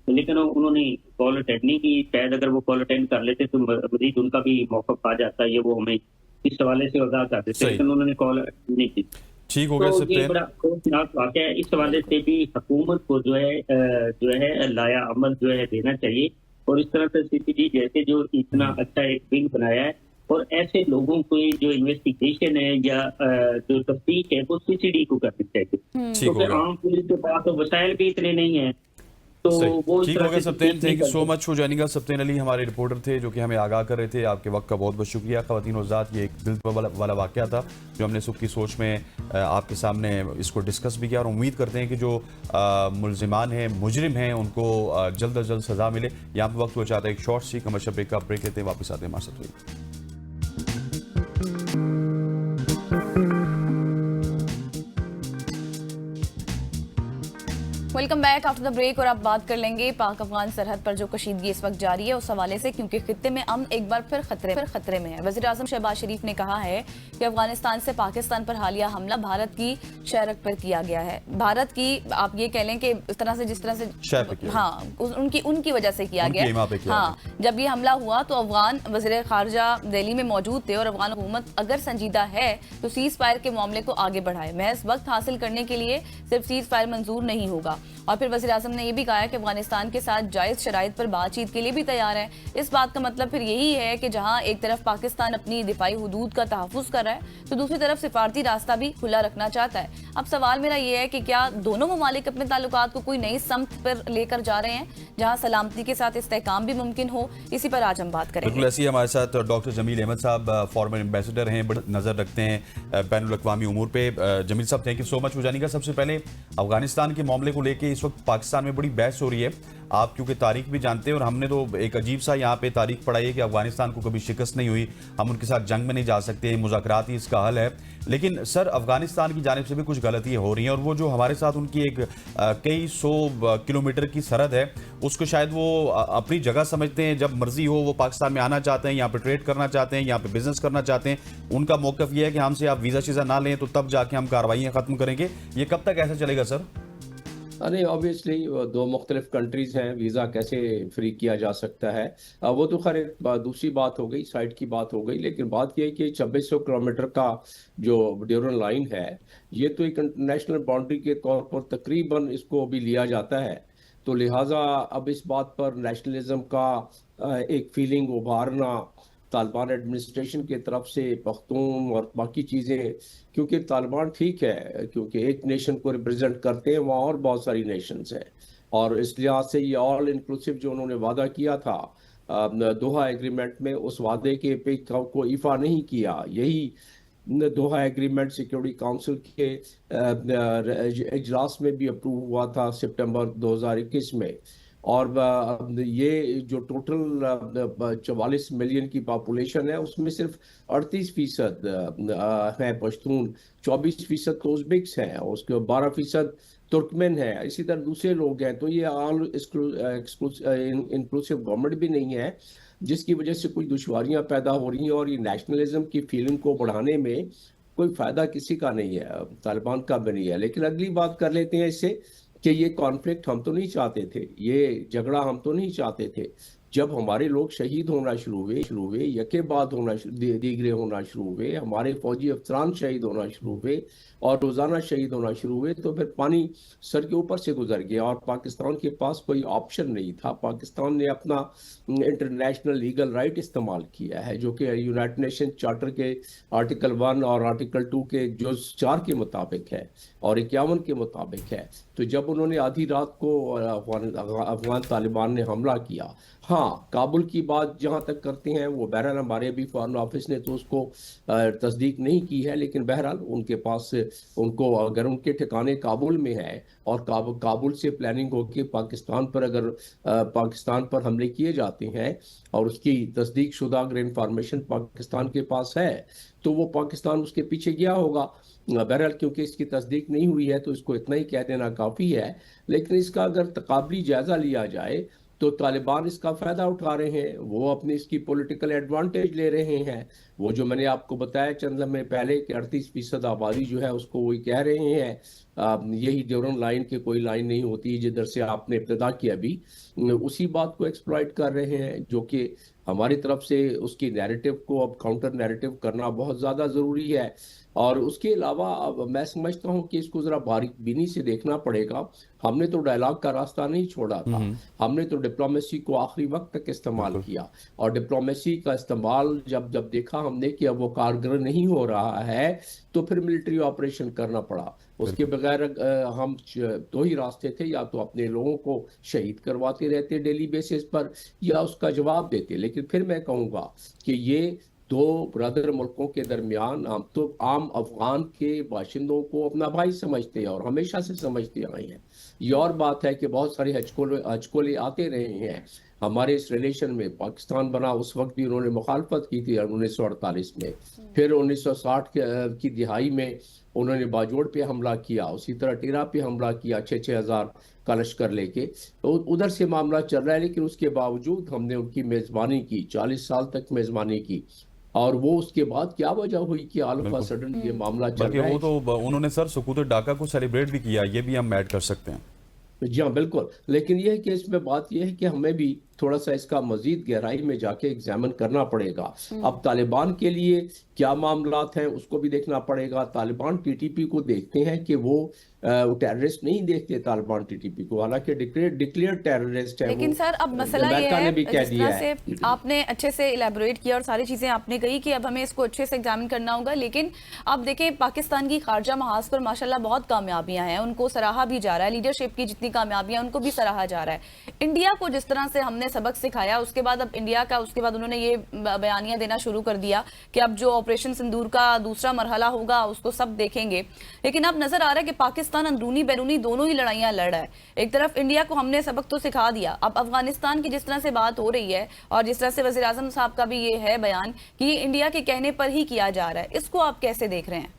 लेकिन उन्होंने कॉल अटेंड नहीं की। शायद अगर वो कॉल अटेंड कर लेते तो मजीद उनका भी मौका आ जाता, ये वो हमें इस हवाले से वजह कर देते, सही। लेकिन उन्होंने कॉल अटेंड नहीं की। ठीक हो गया तो ये सप्तेन। बड़ा अफसोसनाक वाक़या है। इस हवाले से भी हुकूमत को जो है लाया अमल जो है देना चाहिए, और इस तरह से सीपीडी जैसे जो इतना अच्छा एक विंग बनाया है, और ऐसे लोगों को जो इन्वेस्टिगेशन है या जो तफ्तीश है वो सीसीडी को करनी चाहिए, ठीक हो क्योंकि गया। आम पुलिस के पास तो वसाइल भी इतने नहीं है। तो सही। वो इस ठीक तरह हो गया से सप्तेन, तफ्तीश नहीं थैंक यू सो करते। Much for joining us. सप्तेन अली हमारे रिपोर्टर थे जो कि हमें आगाह कर रहे थे। आपके वक्त का बहुत बहुत शुक्रिया। ख़वातीन और हज़रात, ये एक दिल वाला वाक़या था जो हमने सुख की सोच में आपके सामने इसको डिस्कस भी किया, और उम्मीद करते हैं कि जो मुलजिमान हैं, मुजरिम हैं, उनको जल्द अज जल्द सज़ा मिले। यहाँ पर वक्त हो जाता है एक शॉर्ट सी कमर्शियल ब्रेक का, ब्रेक लेते हैं, वापस आते हैं हमारे साथ रहिए। Welcome back after the break. और अब बात कर लेंगे पाक अफगान सरहद पर जो कशीदगी इस वक्त जारी है उस हवाले से, क्योंकि खित्ते में अमन एक बार फिर खतरे में है। वज़ीर आज़म शहबाज शरीफ ने कहा है कि अफगानिस्तान से पाकिस्तान पर हालिया हमला भारत की शरक पर किया गया है। भारत की आप ये कह लें कि इस तरह से जिस तरह से हाँ उनकी वजह से किया गया। हाँ, जब ये हमला हुआ तो अफगान वज़ीर ख़ारजा दिल्ली में मौजूद थे, और अफगान हुकूमत अगर संजीदा है तो सीज़ फायर के मामले को आगे बढ़ाए। महज वक्त हासिल करने के लिए सिर्फ सीज़ फायर मंजूर नहीं होगा। और फिर वज़ीर आज़म ने यह भी कहा कि अफगानिस्तान के साथ जायज़ शराइत पर बातचीत के लिए भी तैयार है। इस बात का मतलब फिर यही है कि जहां एक तरफ पाकिस्तान अपनी दिफाई हुदूद का तहफ़्फ़ुज़ कर रहा है तो दूसरी तरफ सिफारती रास्ता भी खुला रखना चाहता है। अब सवाल मेरा ये है कि क्या दोनों ममालिक अपने ताल्लुकात को कोई नई समत पर लेकर जा रहे हैं जहां सलामती के साथ इस्तेहकाम भी मुमकिन हो? इसी पर आज हम बात करेंगे। बिल्कुल ऐसे ही हमारे साथ डॉक्टर जमील अहमद साहब, फॉर्मर एम्बेसडर हैं, नज़र रखते हैं बैनुल-अक़वामी उमूर पे। जमील साहब, थैंक यू सो मच हो जाने का। सबसे पहले अफगानिस्तान के मामले को लेके इस वक्त पाकिस्तान में बड़ी बहस हो रही है। आप क्योंकि तारीख भी जानते हैं, और हमने तो एक अजीब सा यहाँ पे तारीख पढ़ाई है कि अफगानिस्तान को कभी शिकस्त नहीं हुई, हम उनके साथ जंग में नहीं जा सकते, मुज़ाकरात ही इसका हल है। लेकिन सर, अफगानिस्तान की जानिब से भी कुछ गलतियाँ हो रही हैं, और वो जो हमारे साथ उनकी एक कई सौ किलोमीटर की सरहद है, उसको शायद वो अपनी जगह समझते हैं। जब मर्जी हो वो पाकिस्तान में आना चाहते हैं, यहाँ पे ट्रेड करना चाहते हैं, यहाँ पे बिजनेस करना चाहते हैं। उनका मौक़िफ़ ये है कि हमसे आप वीज़ा शीज़ा ना लें तो तब जाके हम कार्रवाइयाँ ख़त्म करेंगे। ये कब तक ऐसा चलेगा सर? अरे ऑब्वियसली दो मुख्तलिफ कंट्रीज़ हैं, वीज़ा कैसे फ्री किया जा सकता है वो तो खैर दूसरी बात हो गई, साइड की बात हो गई। लेकिन बात यह है कि 2600 किलोमीटर का जो ड्यूरल लाइन है, ये तो एक इंटरनेशनल बाउंड्री के तौर पर तकरीबन इसको भी लिया जाता है। तो लिहाजा अब इस बात पर नेशनलिज्म का एक फीलिंग उभारना तालिबान एडमिनिस्ट्रेशन की तरफ से, पख्तून और बाकी चीज़ें, क्योंकि तालिबान ठीक है क्योंकि एक नेशन को रिप्रेजेंट करते हैं, वहाँ और बहुत सारी नेशंस हैं, और इस लिहाज से ये ऑल इंक्लूसिव जो उन्होंने वादा किया था दोहा एग्रीमेंट में, उस वादे के पे को इफा नहीं किया। यही दोहा एग्रीमेंट सिक्योरिटी काउंसिल के इजलास में भी अप्रूव हुआ था सितंबर 2021 में। और ये जो टोटल 44 मिलियन की पॉपुलेशन है, उसमें सिर्फ 38% है पश्तून, 24% तो उज़्बेक्स हैं, और उसके 12% तुर्कमेन है, इसी तरह दूसरे लोग हैं। तो ये ऑल इंक्लूसिव गवर्नमेंट भी नहीं है, जिसकी वजह से कुछ दुश्वारियां पैदा हो रही हैं, और ये नेशनलिज्म की फीलिंग को बढ़ाने में कोई फ़ायदा किसी का नहीं है, तालिबान का भी नहीं है। लेकिन अगली बात कर लेते हैं इससे कि ये कॉन्फ्लिक्ट हम तो नहीं चाहते थे, ये झगड़ा हम तो नहीं चाहते थे। जब हमारे लोग शहीद होना शुरू हुए, यके बाद दीगरे होना शुरू हुए, हमारे फौजी अफसरान शहीद होना शुरू हुए और रोज़ाना शहीद होना शुरू हुए, तो फिर पानी सर के ऊपर से गुजर गया और पाकिस्तान के पास कोई ऑप्शन नहीं था। पाकिस्तान ने अपना इंटरनेशनल लीगल राइट इस्तेमाल किया है, जो कि यूनाइटेड नेशन चार्टर के आर्टिकल 1 और आर्टिकल 2 के जो 4 के मुताबिक है और 51 के मुताबिक है। तो जब उन्होंने आधी रात को अफगान तालिबान ने हमला किया, हाँ, काबुल की बात जहाँ तक करते हैं वो बहरहाल हमारे भी फॉरेन ऑफिस ने तो उसको तस्दीक नहीं की है, लेकिन बहरहाल उनके पास उनको अगर उनके ठिकाने काबुल में है और काबुल से प्लानिंग होकर पाकिस्तान पर अगर पाकिस्तान पर हमले किए जाते हैं और उसकी तस्दीक शुदा अगर इंफॉर्मेशन पाकिस्तान के पास है तो वो पाकिस्तान उसके पीछे गया होगा। बहरहाल क्योंकि इसकी तस्दीक नहीं हुई है तो इसको इतना ही कह देना काफ़ी है, लेकिन इसका अगर तकाबली जायज़ा लिया जाए तो तालिबान इसका फ़ायदा उठा रहे हैं, वो अपनी इसकी पॉलिटिकल एडवांटेज ले रहे हैं। वो जो मैंने आपको बताया चंद लम्हे पहले कि 38% आबादी जो है उसको वही कह रहे हैं यही ड्यूरन लाइन की कोई लाइन नहीं होती जिधर से आपने इब्तिदा किया अभी, उसी बात को एक्सप्लॉइट कर रहे हैं, जो कि हमारी तरफ से उसकी नैरेटिव को अब काउंटर नैरेटिव करना बहुत ज़्यादा ज़रूरी है। और उसके अलावा अब मैं समझता हूँ कि इसको ज़रा बारीकबीनी से देखना पड़ेगा। हमने तो डायलॉग का रास्ता नहीं छोड़ा था, हमने तो डिप्लोमेसी को आखिरी वक्त तक इस्तेमाल किया, और डिप्लोमेसी का इस्तेमाल जब जब देखा हमने कि अब वो कारगर नहीं हो रहा है तो फिर मिलिट्री ऑपरेशन करना पड़ा। उसके बगैर हम दो ही रास्ते थे, या तो अपने लोगों को शहीद करवाते रहते डेली बेसिस पर या उसका जवाब देते। लेकिन फिर मैं कहूँगा कि ये दो ब्रदर मुल्कों के दरमियान हम तो आम अफगान के बाशिंदों को अपना भाई समझते हैं और हमेशा से समझते आए हैं। ये और बात है कि बहुत सारे हचकोले आते रहे हैं हमारे इस रिलेशन में। पाकिस्तान बना उस वक्त भी उन्होंने मुखालफत की थी 1948 में, फिर 1960 की दिहाई में उन्होंने बाजोड़ पे हमला किया, उसी तरह टीरा पे हमला किया 6,000 का लश्कर लेके, तो उधर से मामला चल रहा है। लेकिन उसके बावजूद हमने उनकी मेज़बानी की, 40 साल तक मेज़बानी की, और वो उसके बाद क्या वजह हुई कि ऑल ऑफ अ सडन ये मामला चल बल्कि रहा है। वो तो उन्होंने सर सुकूत डाका को सेलिब्रेट भी किया, ये भी हम ऐड कर सकते हैं। जी हाँ बिल्कुल, लेकिन यह है कि इसमें बात यह है कि हमें भी थोड़ा सा इसका मजीद गहराई में जाके एग्जामिन करना पड़ेगा। अब तालिबान के लिए क्या मामलात हैं उसको भी देखना पड़ेगा। तालिबान टीटीपी को देखते हैं कि वो टेररिस्ट नहीं देखते तालिबान टीटीपी को, हालांकि डिक्लेयर टेररिस्ट है। लेकिन सर अब मसला ये अमेरिका ने भी है, कह जिस दिया तरह है। से आपने अच्छे से इलेबोरेट किया और सारी चीजें आपने कही कि अब हमें इसको अच्छे से एग्जामिन करना होगा। लेकिन अब देखें पाकिस्तान की खारजा महाज पर माशाल्लाह बहुत कामयाबियां हैं, उनको सराहा भी जा रहा है, लीडरशिप की जितनी कामयाबियां उनको भी सराहा जा रहा है। इंडिया को जिस तरह से हमने सबक सिखाया उसके बाद अब इंडिया का उसके बाद उन्होंने ये बयानियां देना शुरू कर दिया कि अब जो ऑपरेशन सिंदूर का दूसरा मरहला होगा उसको सब देखेंगे। लेकिन अब नजर आ रहा है कि पाकिस्तान अंदरूनी बैरूनी दोनों ही लड़ाइयां लड़ रहा है। एक तरफ इंडिया को हमने सबक तो सिखा दिया, अब अफगानिस्तान की जिस तरह से बात हो रही है और जिस तरह से वजीर आजम साहब का भी ये है बयान कि ये इंडिया के कहने पर ही किया जा रहा है, इसको आप कैसे देख रहे हैं?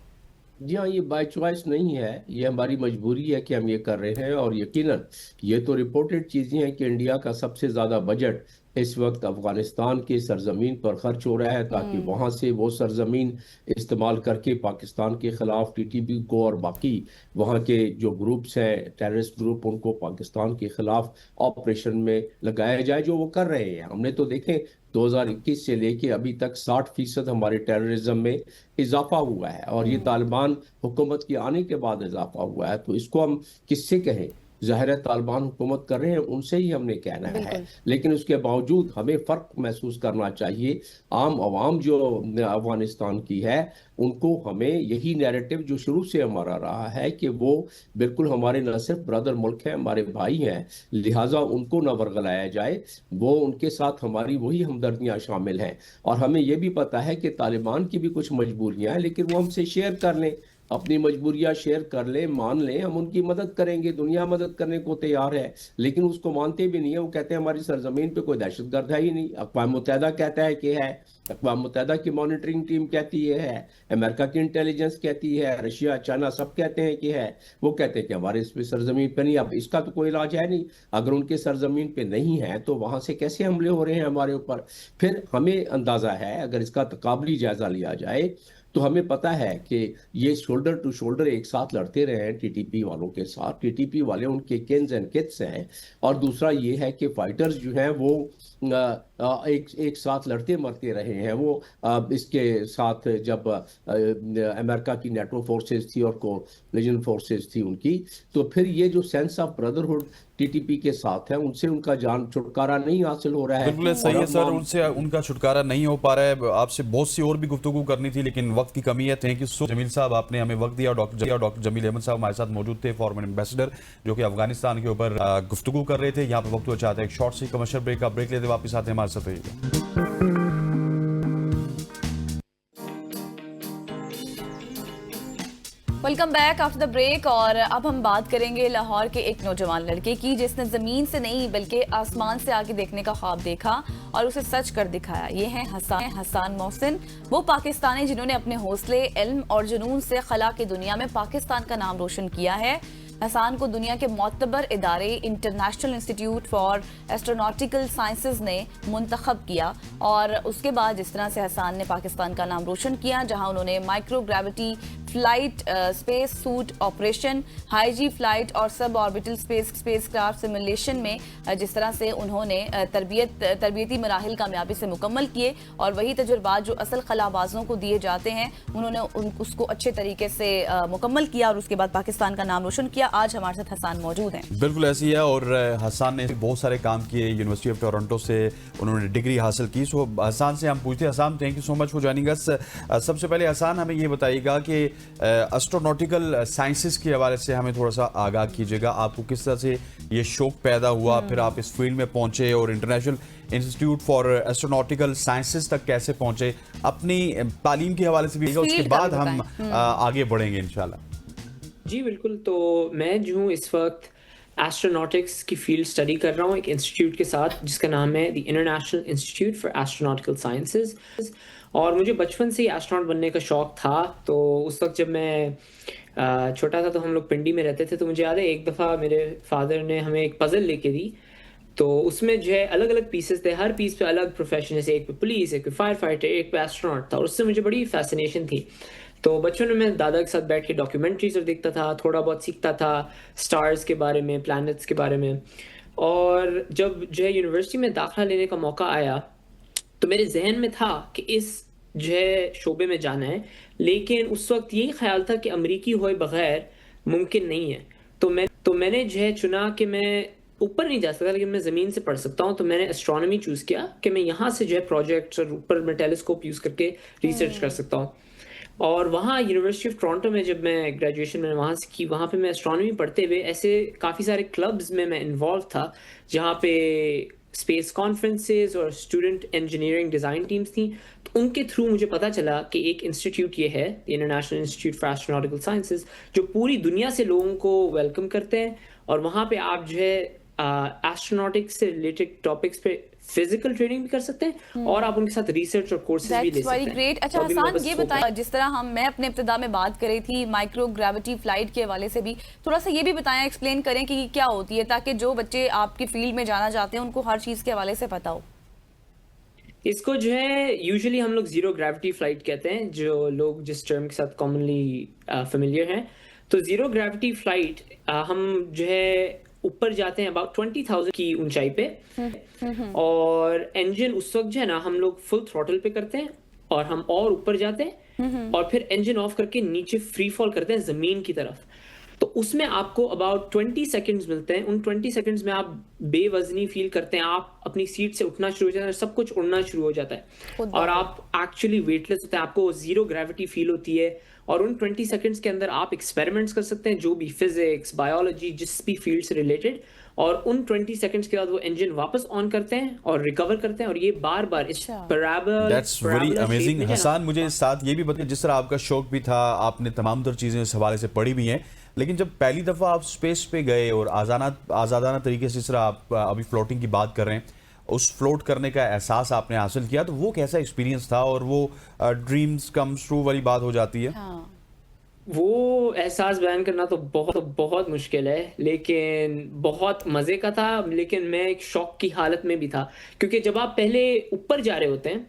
जी हाँ, ये बाय चॉइस नहीं है, ये हमारी मजबूरी है कि हम ये कर रहे हैं। और यकीनन ये तो रिपोर्टेड चीज़ें हैं कि इंडिया का सबसे ज़्यादा बजट इस वक्त अफगानिस्तान की सरजमीन पर खर्च हो रहा है, ताकि वहाँ से वो सरजमीन इस्तेमाल करके पाकिस्तान के ख़िलाफ़ टीटीपी को और बाकी वहाँ के जो ग्रुप्स हैं टेररिस्ट ग्रुप उनको पाकिस्तान के ख़िलाफ़ ऑपरेशन में लगाया जाए, जो वो कर रहे हैं। हमने तो देखें 2021 से लेके अभी तक 60% हमारे टेररिज्म में इजाफा हुआ है, और ये तालिबान हुकूमत के आने के बाद इजाफा हुआ है। तो इसको हम किससे कहें? ज़ाहिर है तालिबान हुकूमत कर रहे हैं, उनसे ही हमने कहना है। लेकिन उसके बावजूद हमें फ़र्क महसूस करना चाहिए। आम आवाम जो अफगानिस्तान की है उनको हमें यही नैरेटिव जो शुरू से हमारा रहा है कि वो बिल्कुल हमारे न सिर्फ ब्रदर मुल्क हैं, हमारे भाई हैं, लिहाजा उनको न वर्गलाया जाए, वो उनके साथ हमारी वही हमदर्दियाँ शामिल हैं। और हमें ये भी पता है कि तालिबान की भी कुछ मजबूरियाँ हैं, लेकिन वो हमसे शेयर कर लें, अपनी मजबूरियां शेयर कर ले, मान लें, हम उनकी मदद करेंगे। दुनिया मदद करने को तैयार है, लेकिन उसको मानते भी नहीं है। वो कहते हैं हमारी सरजमीन पे कोई दहशतगर्द है ही नहीं। अक़वाम मुत्तहिदा कहता है कि है, अक़वाम मुत्तहिदा की मॉनिटरिंग टीम कहती है, अमेरिका की इंटेलिजेंस कहती है, रशिया चाइना सब कहते हैं कि है। वो कहते हैं कि हमारे इस पे सरजमीन पे नहीं। अब इसका तो कोई इलाज है नहीं, अगर उनके सरजमीन पे नहीं है तो वहाँ से कैसे हमले हो रहे हैं हमारे ऊपर? फिर हमें अंदाज़ा है, अगर इसका तकाबली जायज़ा लिया जाए तो हमें पता है कि ये शोल्डर टू शोल्डर एक साथ लड़ते रहे हैं टीटीपी वालों के साथ। टीटीपी वाले उनके किन्स एंड किट्स हैं। और दूसरा ये है कि फाइटर्स जो हैं वो एक साथ लड़ते मरते रहे हैं। वो इसके साथ जब अमेरिका की नेटो फोर्सेस थी और कोलिजन फोर्सेस थी उनकी, तो फिर ये जो सेंस ऑफ ब्रदरहुड टीटीपी के साथ है, उनसे उनका जान छुटकारा नहीं हासिल हो रहा है। बिल्कुल सही है सर, उनसे उनका छुटकारा नहीं हो पा रहा है। आपसे बहुत सी और भी गुफ्तगू करनी थी लेकिन वक्त की कमी है। थैंक यू सो जमील साहब, आपने हमें वक्त दिया। डॉक्टर जमील अहमद साहब हमारे साथ मौजूद थे, फॉरेन एम्बेसडर, जो कि अफगानिस्तान के ऊपर गुफ्तगू कर रहे थे। यहाँ पे वक्त हो चाहता है एक शॉर्ट सी कमर्शियल ब्रेक का, ब्रेक लेते वापस आते हैं, हमारे साथ रहिएगा। Welcome back after the break. और अब हम बात करेंगे लाहौर के एक नौजवान लड़के की जिसने जमीन से नहीं बल्कि आसमान से आगे देखने का ख्वाब देखा और उसे सच कर दिखाया। ये हैं हसन मोहसिन, वो पाकिस्तानी जिन्होंने अपने हौसले, इल्म और जुनून से खला की दुनिया में पाकिस्तान का नाम रोशन किया है। हसान को दुनिया के मोतबर इदारे international institute for astronautical sciences ने मुंतखब किया और उसके बाद जिस तरह से हसान ने पाकिस्तान का नाम रोशन किया, जहां उन्होंने micro gravity flight, space suit operation, high G flight और सब ऑर्बिटल स्पेसक्राफ्ट सिमुलेशन में जिस तरह से उन्होंने तरबियती मराहिल कामयाबी से मुकम्मल किए और वही तजुर्बात जो असल खलाबाजों को दिए जाते हैं उन्होंने उसको अच्छे तरीके से मुकम्मल किया और उसके बाद पाकिस्तान का नाम रोशन किया। आज हमारे साथ हसान मौजूद हैं। बिल्कुल ऐसी है और हसान ने बहुत सारे काम किए, यूनिवर्सिटी ऑफ टोरंटो से उन्होंने डिग्री हासिल की। सो हसान से हम पूछते हैं, Hasan thank you so much for joining us. सबसे पहले हसान हमें ये बताइएगा कि एस्ट्रोनॉटिकल साइंसेस के हवाले से हमें थोड़ा सा आगाह कीजिएगा, आपको किस तरह से ये शौक पैदा हुआ, फिर आप इस फील्ड में पहुंचे और international institute for astronautical sciences तक कैसे पहुंचे, अपनी तालीम के हवाले से भी, उसके बाद हम आगे बढ़ेंगे इंशाल्लाह। जी बिल्कुल, तो मैं जो हूँ इस वक्त एस्ट्रोनॉटिक्स की फील्ड स्टडी कर रहा हूँ एक इंस्टीट्यूट के साथ जिसका नाम है the international institute for astronautical sciences. और मुझे बचपन से ही एस्ट्रोनॉट बनने का शौक़ था। तो उस वक्त जब मैं छोटा था तो हम लोग पिंडी में रहते थे, तो मुझे याद है एक दफ़ा मेरे फादर ने हमें एक पज़ल लेके दी, तो उसमें जो है अलग अलग पीसेस थे, हर पीस पे अलग प्रोफेशन, जैसे एक पे पुलिस, एक पे फायर फाइटर, एक पे एस्ट्रोनॉट था, और उससे मुझे बड़ी फैसिनेशन थी। तो बचपन में मैं दादा के साथ बैठ के डॉक्यूमेंट्रीज और देखता था, थोड़ा बहुत सीखता था स्टार्स के बारे में, प्लैनेट्स के बारे में। और जब जो है यूनिवर्सिटी में दाखिला लेने का मौका आया तो मेरे जहन में था कि इस जो है शोबे में जाना है, लेकिन उस वक्त यही ख्याल था कि अमरीकी होए बगैर मुमकिन नहीं है। तो मैंने जो है चुना कि मैं ऊपर नहीं जा सकता लेकिन मैं ज़मीन से पढ़ सकता हूँ। तो मैंने एस्ट्रोनॉमी चूज़ किया कि मैं यहाँ से जो है प्रोजेक्ट्स और ऊपर मैं टेलीस्कोप यूज़ करके रिसर्च कर सकता हूँ। और वहाँ यूनिवर्सिटी ऑफ टोरंटो में जब मैं ग्रेजुएशन मैंने वहाँ से की, वहाँ पे मैं एस्ट्रोनॉमी पढ़ते हुए ऐसे काफ़ी सारे क्लब्स में मैं इन्वॉल्व था जहाँ पे स्पेस कॉन्फ्रेंसेस और स्टूडेंट इंजीनियरिंग डिज़ाइन टीम्स थी। तो उनके थ्रू मुझे पता चला कि एक इंस्टीट्यूट ये है, international institute for astronautical sciences, जो पूरी दुनिया से लोगों को वेलकम करते हैं। और वहाँ पे आप जो है एस्ट्रोनॉटिक्स से रिलेटेड टॉपिक्स पे फिजिकल ट्रेनिंग भी कर सकते हैं और आप उनके साथ रिसर्च और कोर्सेज भी ले सकते हैं। ग्रेट। अच्छा हसान, ये बताएं, जिस तरह मैं अपने इब्तिदा में बात कर रही थी माइक्रो ग्रेविटी फ्लाइट के हवाले से भी थोड़ा सा ये भी बताएं, एक्सप्लेन करें कि क्या होती है, ताकि जो बच्चे आपकी फील्ड में जाना चाहते हैं उनको हर चीज़ के हवाले से पता हो। इसको जो है यूजुअली हम लोग जीरो ग्रेविटी फ्लाइट कहते हैं, जो लोग जिस टर्म के साथ कॉमनली फेमिलियर हैं। तो जीरो ग्रेविटी फ्लाइट हम जो है ऊपर जाते हैं अबाउट 20,000 की ऊंचाई पे, और इंजन उस वक्त जो है ना हम लोग फुल थ्रॉटल पे करते हैं और हम और ऊपर जाते हैं और फिर इंजन ऑफ करके नीचे फ्री फॉल करते हैं जमीन की तरफ। तो उसमें आपको अबाउट 20 सेकंड्स मिलते हैं। उन 20 सेकंड्स में आप बेवजनी फील करते हैं, आप अपनी सीट से उठना शुरू हो जाता है, सब कुछ उड़ना शुरू हो जाता है और आप एक्चुअली वेटलेस होते हैं, आपको जीरो ग्रेविटी फील होती है। और उन 20 सेकंड्स के अंदर आप एक्सपेरिमेंट्स कर सकते हैं, जो भी फिजिक्स, बायोलॉजी, जिस भी फील्ड से रिलेटेड। और उन 20 सेकंड्स के बाद वो इंजन वापस ऑन करते हैं और रिकवर करते हैं, और ये बार बार इस parabola. That's very amazing. Hasan, मुझे साथ ये भी बताइए, जिस तरह आपका शौक भी था, आपने तमाम तर चीज़ें इस हवाले से पढ़ी भी हैं, लेकिन जब पहली दफ़ा आप स्पेस पे गए और आज़ादाना तरीके से, जिस तरह आप अभी फ्लोटिंग की बात कर रहे हैं, उस फ्लोट करने का एहसास आपने हासिल किया, तो वो कैसा एक्सपीरियंस था? और वो ड्रीम्स कम्स ट्रू वाली बात हो जाती है। हाँ। वो एहसास बयान करना तो बहुत मुश्किल है, लेकिन बहुत मज़े का था। लेकिन मैं एक शौक की हालत में भी था, क्योंकि जब आप पहले ऊपर जा रहे होते हैं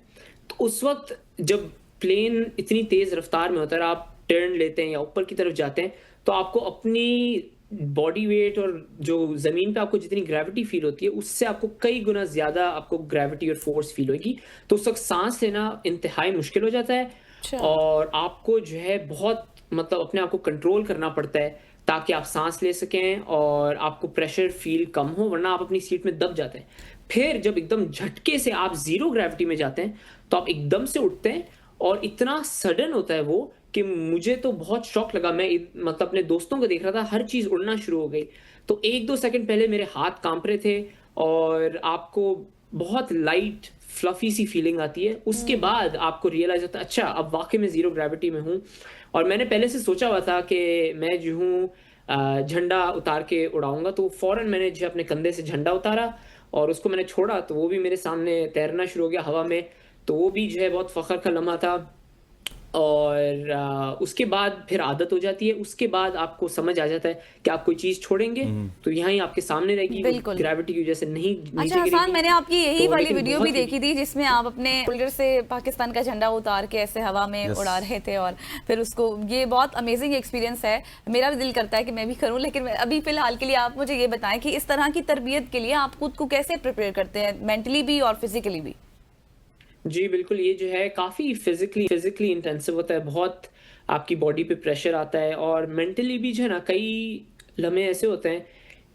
तो उस वक्त जब प्लेन इतनी तेज़ रफ्तार में होता है, आप टर्न लेते हैं या ऊपर की तरफ जाते हैं, तो आपको अपनी बॉडी वेट और जो ज़मीन पे आपको जितनी ग्रेविटी फील होती है उससे आपको कई गुना ज़्यादा आपको ग्रेविटी और फोर्स फील होगी। तो उस वक्त सांस लेना इंतहाई मुश्किल हो जाता है और आपको जो है बहुत मतलब अपने आप को कंट्रोल करना पड़ता है ताकि आप सांस ले सकें और आपको प्रेशर फील कम हो, वरना आप अपनी सीट में दब जाते हैं। फिर जब एकदम झटके से आप जीरो ग्रेविटी में जाते हैं तो आप एकदम से उठते हैं और इतना सडन होता है वो कि मुझे तो बहुत शॉक लगा। मैं मतलब अपने दोस्तों को देख रहा था, हर चीज़ उड़ना शुरू हो गई। तो 1-2 सेकंड पहले मेरे हाथ कांप रहे थे और आपको बहुत लाइट फ्लफी सी फीलिंग आती है। उसके बाद आपको रियलाइज होता है अच्छा अब वाकई में जीरो ग्रेविटी में हूँ। और मैंने पहले से सोचा हुआ था कि मैं जो हूँ झंडा उतार के उड़ाऊंगा, तो फौरन मैंने जो अपने कंधे से झंडा उतारा और उसको मैंने छोड़ा तो वो भी मेरे सामने तैरना शुरू हो गया हवा में। तो वो भी जो है बहुत फख्र का लम्हा था। और उसके बाद फिर आदत हो जाती है, उसके बाद आपको समझ आ जाता है कि आप कोई चीज छोड़ेंगे तो यहाँ ही आपके सामने रहेगी, बिल्कुल। ग्रेविटी की वजह से नहीं नीचे अच्छा हसन, गिरेगी। मैंने आपकी यही तो वाली लेकिन वीडियो बहुत भी ही- देखी थी जिसमें आप अपने शोल्डर से पाकिस्तान का झंडा उतार के ऐसे हवा में Yes. उड़ा रहे थे और फिर उसको, ये बहुत अमेजिंग एक्सपीरियंस है। मेरा भी दिल करता है कि मैं भी करूं, लेकिन अभी फिलहाल के लिए आप मुझे ये बताएं कि इस तरह की तरबियत के लिए आप खुद को कैसे प्रिपेयर करते हैं, मेंटली भी और फिजिकली भी? जी बिल्कुल, ये जो है काफ़ी फिजिकली इंटेंसिव होता है, बहुत आपकी बॉडी पे प्रेशर आता है, और मेंटली भी जो है ना, कई लम्हे ऐसे होते हैं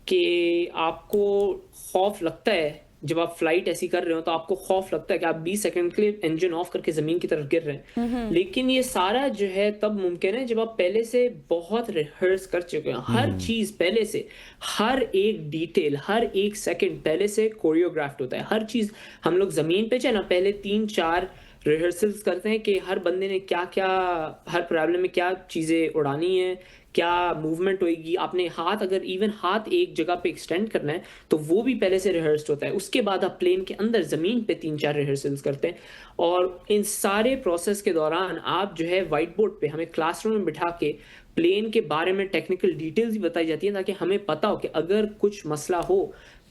कि आपको खौफ लगता है। जब आप फ्लाइट ऐसी कर रहे हो तो आपको खौफ लगता है कि आप 20 सेकंड के लिए इंजन ऑफ करके ज़मीन की तरफ गिर रहे हैं, लेकिन ये सारा जो है तब मुमकिन है जब आप पहले से बहुत रिहर्स कर चुके हो, हर चीज़ पहले से, हर एक डिटेल, हर एक सेकंड पहले से कोरियोग्राफ्ड होता है। हर चीज़ हम लोग ज़मीन पे चाहे ना पहले 3-4 रिहर्सल्स करते हैं कि हर बंदे ने क्या क्या, हर प्रॉब्लम में क्या चीज़ें उड़ानी है, क्या मूवमेंट होएगी, आपने हाथ, अगर इवन हाथ एक जगह पे एक्सटेंड करना है तो वो भी पहले से रिहर्स्ड होता है। उसके बाद आप प्लेन के अंदर ज़मीन पे 3-4 रिहर्सल्स करते हैं, और इन सारे प्रोसेस के दौरान आप जो है वाइट बोर्ड पे हमें क्लासरूम में बिठा के प्लेन के बारे में टेक्निकल डिटेल्स भी बताई जाती हैं, ताकि हमें पता हो कि अगर कुछ मसला हो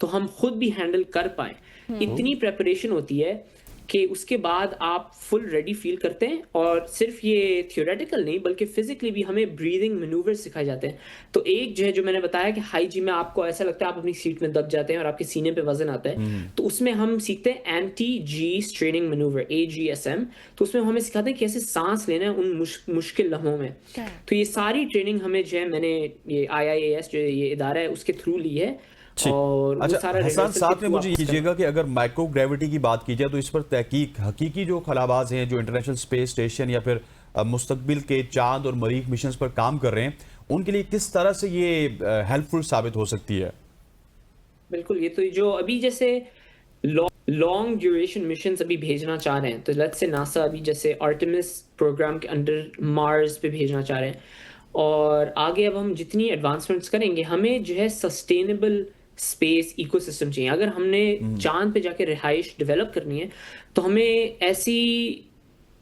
तो हम खुद भी हैंडल कर पाएं। इतनी प्रेपरेशन होती है कि उसके बाद आप फुल रेडी फील करते हैं, और सिर्फ ये थियोरेटिकल नहीं बल्कि फिजिकली भी हमें ब्रीदिंग मैनूवर सिखाए जाते हैं। तो एक जो है, जो मैंने बताया कि हाई जी में आपको ऐसा लगता है आप अपनी सीट में दब जाते हैं और आपके सीने पे वजन आता है, तो उसमें हम सीखते हैं एंटी जी स्ट्रेनिंग मैनूवर, AGSM। तो उसमें हमें सिखाते हैं कैसे सांस लेना है उन मुश्किल लम्हों में। तो ये सारी ट्रेनिंग हमें जो है, मैंने ये IIAS जो ये इदारा है उसके थ्रू ली है। और वो अच्छा सारा हसन, rehearsal साथ के में through मुझे आप कीजिएगा कि अगर माइक्रो ग्रेविटी की बात की जाए तो इस पर तहकीक हकीकी जो खलाबाज हैं, जो इंटरनेशनल स्पेस स्टेशन या फिर मुस्तकबिल के चांद और मरीख मिशंस पर काम कर रहे हैं, उनके लिए किस तरह से ये हेल्पफुल साबित हो सकती है? बिल्कुल, ये तो जो अभी जैसे लॉन्ग ड्यूरेशन मिशंस अभी भेजना चाह रहे हैं, तो लेट्स से नासा अभी जैसे आर्टेमिस प्रोग्राम के अंडर मार्स पे भेजना चाह रहे हैं, और आगे अब हम जितनी एडवांसमेंट्स करेंगे, हमें जो है सस्टेनेबल स्पेस इकोसिस्टम चाहिए। अगर हमने चांद पे जाके रिहाइश डेवलप करनी है तो हमें ऐसी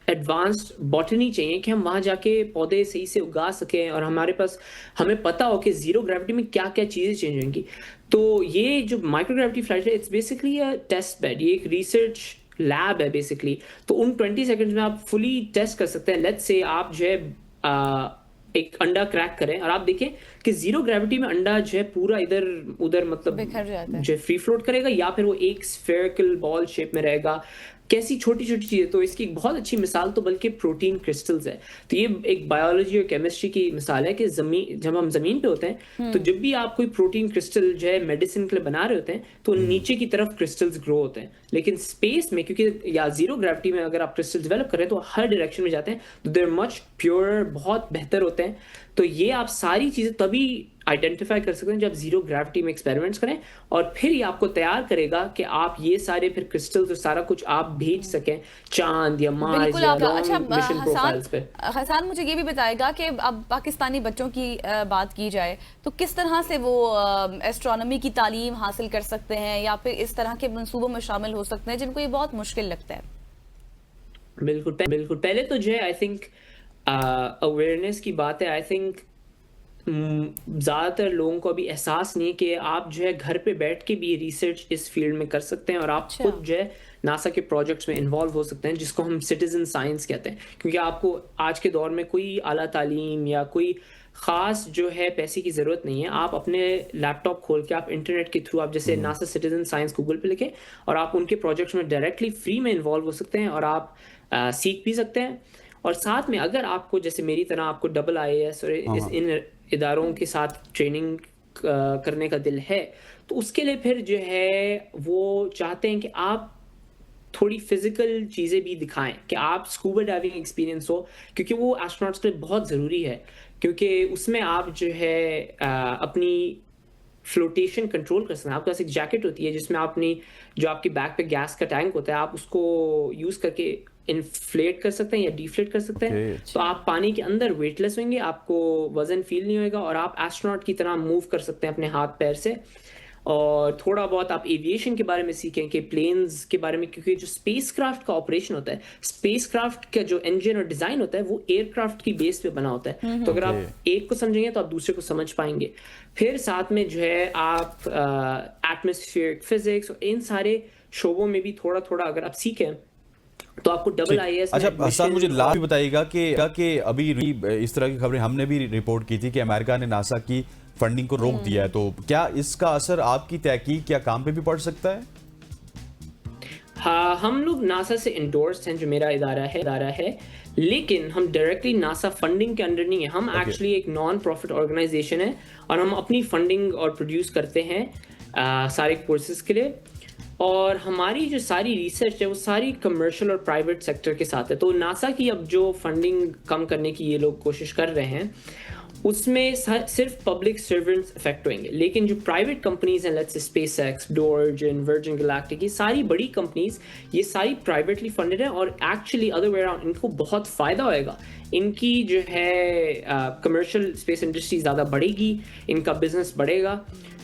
एडवांस्ड बॉटनी चाहिए कि हम वहाँ जाके पौधे सही से उगा सकें, और हमारे पास, हमें पता हो कि जीरो ग्रेविटी में क्या क्या चीज़ें चेंज होंगी। तो ये जो माइक्रो ग्रेविटी फ्लाइट है, it's basically a test bed, ये एक रिसर्च लैब है बेसिकली। तो उन 20 सेकंड्स में आप फुली टेस्ट कर सकते हैं। लेट्स से आप जो है एक अंडा क्रैक करें और आप देखें कि जीरो ग्रेविटी में अंडा जो है पूरा इधर उधर मतलब बिखर जाता है। जो फ्री फ्लोट करेगा, या फिर वो एक स्फेरिकल बॉल शेप में रहेगा। कैसी छोटी छोटी चीजें, तो इसकी एक बहुत अच्छी मिसाल तो बल्कि प्रोटीन क्रिस्टल्स है। तो ये एक बायोलॉजी और केमिस्ट्री की मिसाल है कि जब हम जमीन पे होते हैं तो जब भी आप कोई प्रोटीन क्रिस्टल जो है मेडिसिन के लिए बना रहे होते हैं तो नीचे की तरफ क्रिस्टल्स ग्रो होते हैं, लेकिन स्पेस में क्योंकि या जीरो ग्रेविटी में अगर आप क्रिस्टल डेवलप कर रहे हैं तो हर डायरेक्शन में जाते हैं, तो देर मच प्योर, बहुत बेहतर होते हैं। तो ये आप सारी चीजें तभी आइडेंटिफाई कर सकते हैं जब जीरो ग्रेविटी में एक्सपेरिमेंट्स करें, और फिर ये आपको तैयार करेगा कि आप ये सारे फिर क्रिस्टल्स और सारा कुछ आप भेज सकें चांद या मार्स बिल्कुल या आप, अच्छा लॉन्ग मिशन प्रोफाइल्स पे। हसन मुझे ये भी बताएगा कि अब पाकिस्तानी बच्चों की बात की जाए तो किस तरह से वो एस्ट्रोनॉमी की तालीम हासिल कर सकते हैं या फिर इस तरह के मंसूबों में शामिल हो सकते हैं जिनको ये बहुत मुश्किल लगता है? बिल्कुल बिल्कुल, पहले तो जो है आई थिंक अवेयरनेस की बात है। आई थिंक ज़्यादातर लोगों को अभी एहसास नहीं है कि आप जो है घर पे बैठ के भी रिसर्च इस फील्ड में कर सकते हैं, और आप अच्छा। खुद जो है नासा के प्रोजेक्ट्स में इन्वॉल्व हो सकते हैं, जिसको हम सिटीजन साइंस कहते हैं। क्योंकि आपको आज के दौर में कोई आला तालीम या कोई ख़ास जो है पैसे की ज़रूरत नहीं है। आप अपने लैपटॉप खोल के, आप इंटरनेट के थ्रू, आप जैसे नासा सिटीजन साइंस गूगल पे लिखें और आप उनके प्रोजेक्ट्स में डायरेक्टली फ्री में इन्वॉल्व हो सकते हैं, और आप सीख भी सकते हैं। और साथ में अगर आपको जैसे मेरी तरह आपको IAS और इन इदारों के साथ ट्रेनिंग करने का दिल है, तो उसके लिए फिर जो है वो चाहते हैं कि आप थोड़ी फिजिकल चीज़ें भी दिखाएं, कि आप स्कूबा डाइविंग एक्सपीरियंस हो, क्योंकि वो एस्ट्रोनॉट्स के लिए बहुत ज़रूरी है। क्योंकि उसमें आप जो है अपनी फ्लोटेशन कंट्रोल कर सकते हैं। आपके पास एक जैकेट होती है जिसमें आपने जो आपकी बैक पे गैस का टैंक होता है, आप उसको यूज़ करके इन्फ्लेट कर सकते हैं या डिफ्लेट कर सकते हैं। Okay. तो आप पानी के अंदर वेटलेस होंगे, आपको वजन फील नहीं होएगा, और आप एस्ट्रोनॉट की तरह मूव कर सकते हैं अपने हाथ पैर से। और थोड़ा बहुत आप एविएशन के बारे में सीखें कि प्लेन्स के बारे में, क्योंकि जो स्पेसक्राफ्ट का ऑपरेशन होता है, स्पेसक्राफ्ट का जो इंजन और डिज़ाइन होता है वो एयरक्राफ्ट की बेस पे बना होता है। तो अगर आप एक को समझेंगे तो आप दूसरे को समझ पाएंगे। फिर साथ में जो है आप एटमॉस्फेरिक फिजिक्स और इन सारे शोबों में भी थोड़ा थोड़ा अगर आप सीखें तो आपको डबल IAS। अच्छा हसन, मुझे लास्ट भी बताइएगा कि अभी इस तरह की खबरें हमने भी रिपोर्ट की थी कि अमेरिका ने नासा की फंडिंग को रोक दिया है, तो क्या इसका असर आपकी तहकीक या काम पे भी पड़ सकता है? हाँ, हम लोग नासा से इंडोर्स हैं, जो मेरा इदारा है, लेकिन हम डायरेक्टली नासा फंडिंग के अंडर नहीं है। हम एक्चुअली एक नॉन प्रॉफिट ऑर्गेनाइजेशन है और हम अपनी फंडिंग और प्रोड्यूस करते हैं सारे कोर्सेज के लिए, और हमारी जो सारी रिसर्च है वो सारी कमर्शियल और प्राइवेट सेक्टर के साथ है। तो नासा की अब जो फंडिंग कम करने की ये लोग कोशिश कर रहे हैं उसमें सिर्फ पब्लिक सर्वेंट्स इफेक्ट होंगे, लेकिन जो प्राइवेट कंपनीज हैं, let's say SpaceX, blue origin, virgin galactic, ये सारी बड़ी कंपनीज, ये सारी प्राइवेटली फंडेड है और एक्चुअली अदर वे अराउंड इनको बहुत फ़ायदा होएगा। इनकी जो है कमर्शियल स्पेस इंडस्ट्री ज़्यादा बढ़ेगी, इनका बिजनेस बढ़ेगा।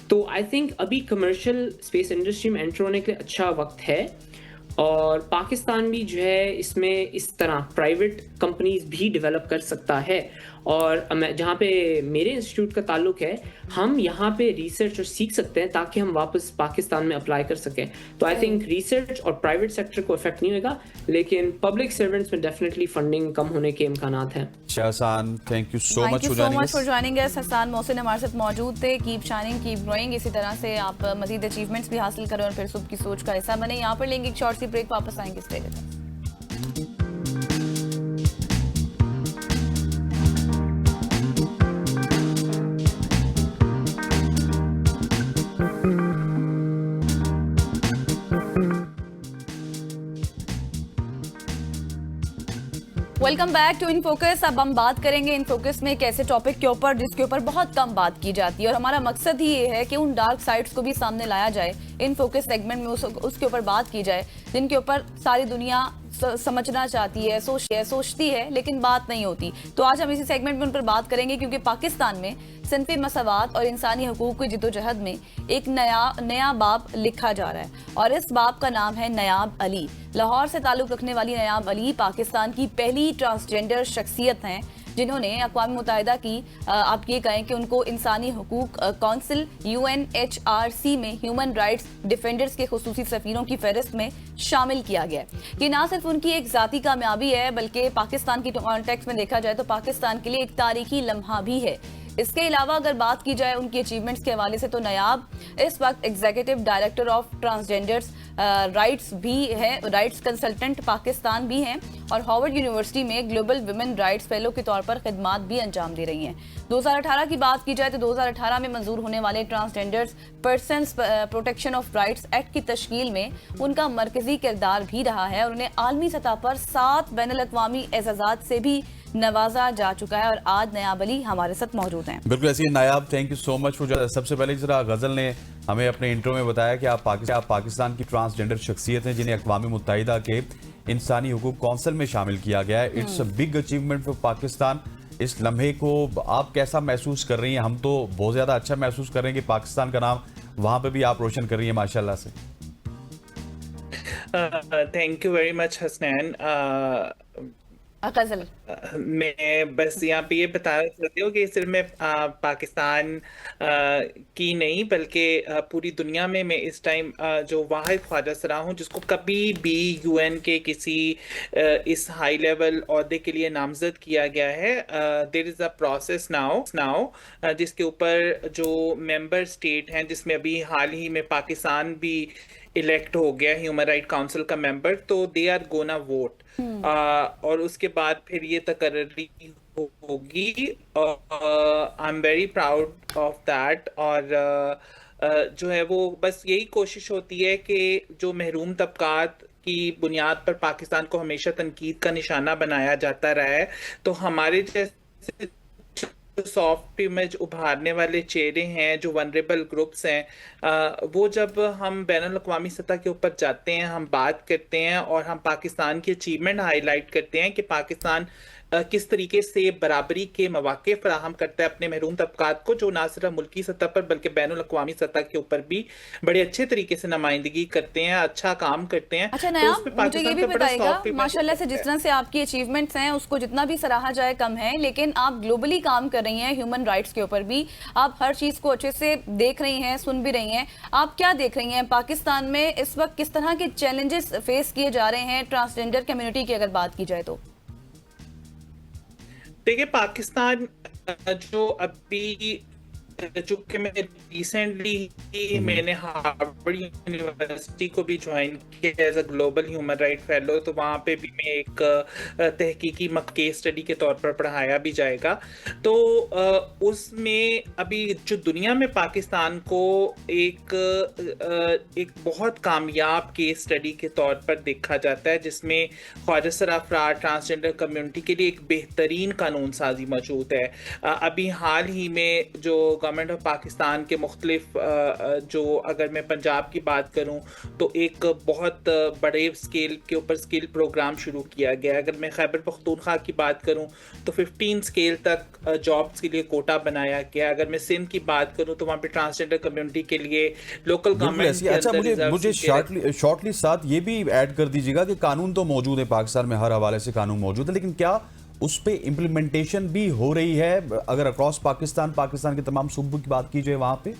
तो आई थिंक अभी कमर्शियल स्पेस इंडस्ट्री में एंटर होने के लिए अच्छा वक्त है, और पाकिस्तान भी जो है इसमें इस तरह प्राइवेट कंपनीज भी डेवलप कर सकता है। और जहाँ पे मेरे इंस्टीट्यूट का ताल्लुक है, हम यहाँ पे रिसर्च और सीख सकते हैं ताकि हम वापस पाकिस्तान में अप्लाई कर सकें। तो आई थिंक रिसर्च और प्राइवेट सेक्टर को इफेक्ट नहीं होगा, लेकिन पब्लिक सर्वेंट्स में डेफिनेटली फंडिंग कम होने के इम्कानात हैं। Hasan, thank you so much for joining us. Hasan Mohsin हमारे साथ मौजूद थे। Keep shining, keep growing. इसी तरह से आप मजीद अचीवमेंट्स भी हासिल करें और फिर सुबह की सोच का हिस्सा बने। यहाँ पर लेंगे एक शॉर्ट सी ब्रेक, वापस आएंगे stay with us. Welcome back to in focus. अब हम बात करेंगे इन फोकस में एक ऐसे टॉपिक के ऊपर जिसके ऊपर बहुत कम बात की जाती है, और हमारा मकसद ही ये है कि उन डार्क साइड्स को भी सामने लाया जाए। इन फोकस सेगमेंट में उसके ऊपर बात की जाए जिनके ऊपर सारी दुनिया समझना चाहती है, सोचती है, लेकिन बात नहीं होती। तो आज हम इसी सेगमेंट में उन पर बात करेंगे, क्योंकि पाकिस्तान में सिनफी मसावात और इंसानी हकूक की जिदोजहद में एक नया बाब लिखा जा रहा है, और इस बाब का नाम है नयाब अली। लाहौर से ताल्लुक रखने वाली नयाब अली पाकिस्तान की पहली ट्रांसजेंडर शख्सियत हैं जिन्होंने अक़वाम मुत्तहिदा की, आप ये कहें कि उनको इंसानी हकूक कौंसिल UNHRC में ह्यूमन राइट्स डिफेंडर्स के खुसूसी सफ़ीरों की फहरिस्त में शामिल किया गया है। ये ना सिर्फ उनकी एक ज़ाती कामयाबी है, बल्कि पाकिस्तान की कॉन्टेक्स्ट में देखा जाए तो पाकिस्तान के लिए एक तारीखी लम्हा भी है। इसके अलावा अगर बात की जाए उनकी अचीवमेंट्स के हवाले से, तो नयाब इस वक्त executive director of transgenders rights भी है, राइट्स कंसल्टेंट पाकिस्तान भी हैं, और हार्वर्ड यूनिवर्सिटी में ग्लोबल वुमेन राइट्स फेलो के तौर पर खिदमात भी अंजाम दे रही हैं। 2018 की बात की जाए तो 2018 में मंजूर होने वाले transgenders persons protection of rights act की तश्कील में उनका मरकजी किरदार भी रहा है, और उन्हें आलमी सतह पर 7 बैनुल-अक़वामी एजाज़ात से भी नवाजा जा चुका है। और आज नयाब अली हमारे साथ मौजूद हैं। बिल्कुल ऐसे ही नायाब, thank you so much for. सबसे पहले जरा गजल ने हमें अपने इंट्रो में बताया कि आप पाकिस्तान की ट्रांसजेंडर शख्सियत हैं जिन्हें अक़वाम मुत्तहिदा के इंसानी हुकूक कौंसिल में शामिल किया गया है। It's a big achievement for Pakistan. इस लम्हे को आप कैसा महसूस कर रही हैं? हम तो बहुत ज़्यादा अच्छा महसूस कर रहे हैं कि पाकिस्तान का नाम वहाँ पे भी आप रोशन कर रही हैं माशाल्लाह से। Thank you very much Hasnain. गजल मैं बस यहाँ पे ये बताना चाहती हूँ कि सिर्फ मैं पाकिस्तान की नहीं बल्कि पूरी दुनिया में मैं इस टाइम जो वाहिद ख्वाजा सरा हूँ जिसको कभी भी UN के किसी इस हाई लेवल ओहदे के लिए नामजद किया गया है। There is a process now जिसके ऊपर जो मेंबर स्टेट हैं, जिसमें अभी हाल ही में पाकिस्तान भी इलेक्ट हो गया ह्यूमन राइट काउंसिल का मेंबर, तो दे आर गोना वोट और उसके बाद फिर ये तकर्री होगी। I am very proud of that. और जो है वो बस यही कोशिश होती है कि जो महरूम तबकात की बुनियाद पर पाकिस्तान को हमेशा तनकीद का निशाना बनाया जाता रहा है, तो हमारे जैसे सॉफ्ट इमेज उभारने वाले चेहरे हैं, जो वनरेबल ग्रुप्स हैं, वो जब हम बैनुल-अक़वामी सतह के ऊपर जाते हैं, हम बात करते हैं और हम पाकिस्तान की अचीवमेंट हाईलाइट करते हैं कि पाकिस्तान किस तरीके से बराबरी के मौके फराहम करता है अपने महरूम तबकात को, जो ना सिर्फ मुल्की सतह पर बल्कि बैनुल अक़वामी सतह के ऊपर भी बड़े अच्छे तरीके से नुमाइंदगी करते हैं, अच्छा काम करते हैं। अच्छा तो नयाब, उस पे मुझे ये पाकिस्तान भी का बड़ा बताइएगा, soft image माशाल्लाह से जिस तरह से आपकी अचीवमेंट्स हैं उसको जितना भी सराहा जाए कम है, लेकिन आप ग्लोबली काम कर रही हैं ह्यूमन राइट्स के ऊपर भी, आप हर चीज़ को अच्छे से देख रही हैं, सुन भी रही हैं। आप क्या देख रही हैं पाकिस्तान में इस वक्त किस तरह के चैलेंजेस फेस किए जा रहे हैं ट्रांसजेंडर कम्युनिटी की अगर बात की जाए तो? देखिए, पाकिस्तान जो अभी चूंकि मैं रिसेंटली मैंने हार्वर्ड यूनिवर्सिटी को भी ज्वाइन किया as a global human right fellow, तो वहाँ पे भी मैं एक तहकीकी केस स्टडी के तौर पर पढ़ाया भी जाएगा। तो उसमें अभी जो दुनिया में पाकिस्तान को एक बहुत कामयाब केस स्टडी के तौर पर देखा जाता है, जिसमें ख्वाजा अफराद ट्रांसजेंडर कम्युनिटी के लिए एक बेहतरीन कानून साजी मौजूद है। अभी हाल ही में जो गवर्नमेंट ऑफ पाकिस्तान के मुख्तलिफ जो अगर मैं पंजाब की बात करूं तो एक बहुत बड़े स्केल के ऊपर स्किल प्रोग्राम शुरू किया गया। अगर मैं खैबर पख्तूनख्वा की बात करूं तो 15 स्केल तक जॉब्स के लिए कोटा बनाया गया। अगर मैं सिंध की बात करूं तो वहाँ पे ट्रांसजेंडर कम्युनिटी के लिए लोकल गवर्नमेंट। अच्छा, मुझे शॉर्टली साथ ये भी ऐड कर दीजिएगा कि कानून तो मौजूद है पाकिस्तान में, हर हवाले से कानून मौजूद है, लेकिन क्या उस पे इम्प्लीमेंटेशन भी हो रही है अगर अक्रॉस पाकिस्तान के तमाम सूबों की बात की जाए वहां पे?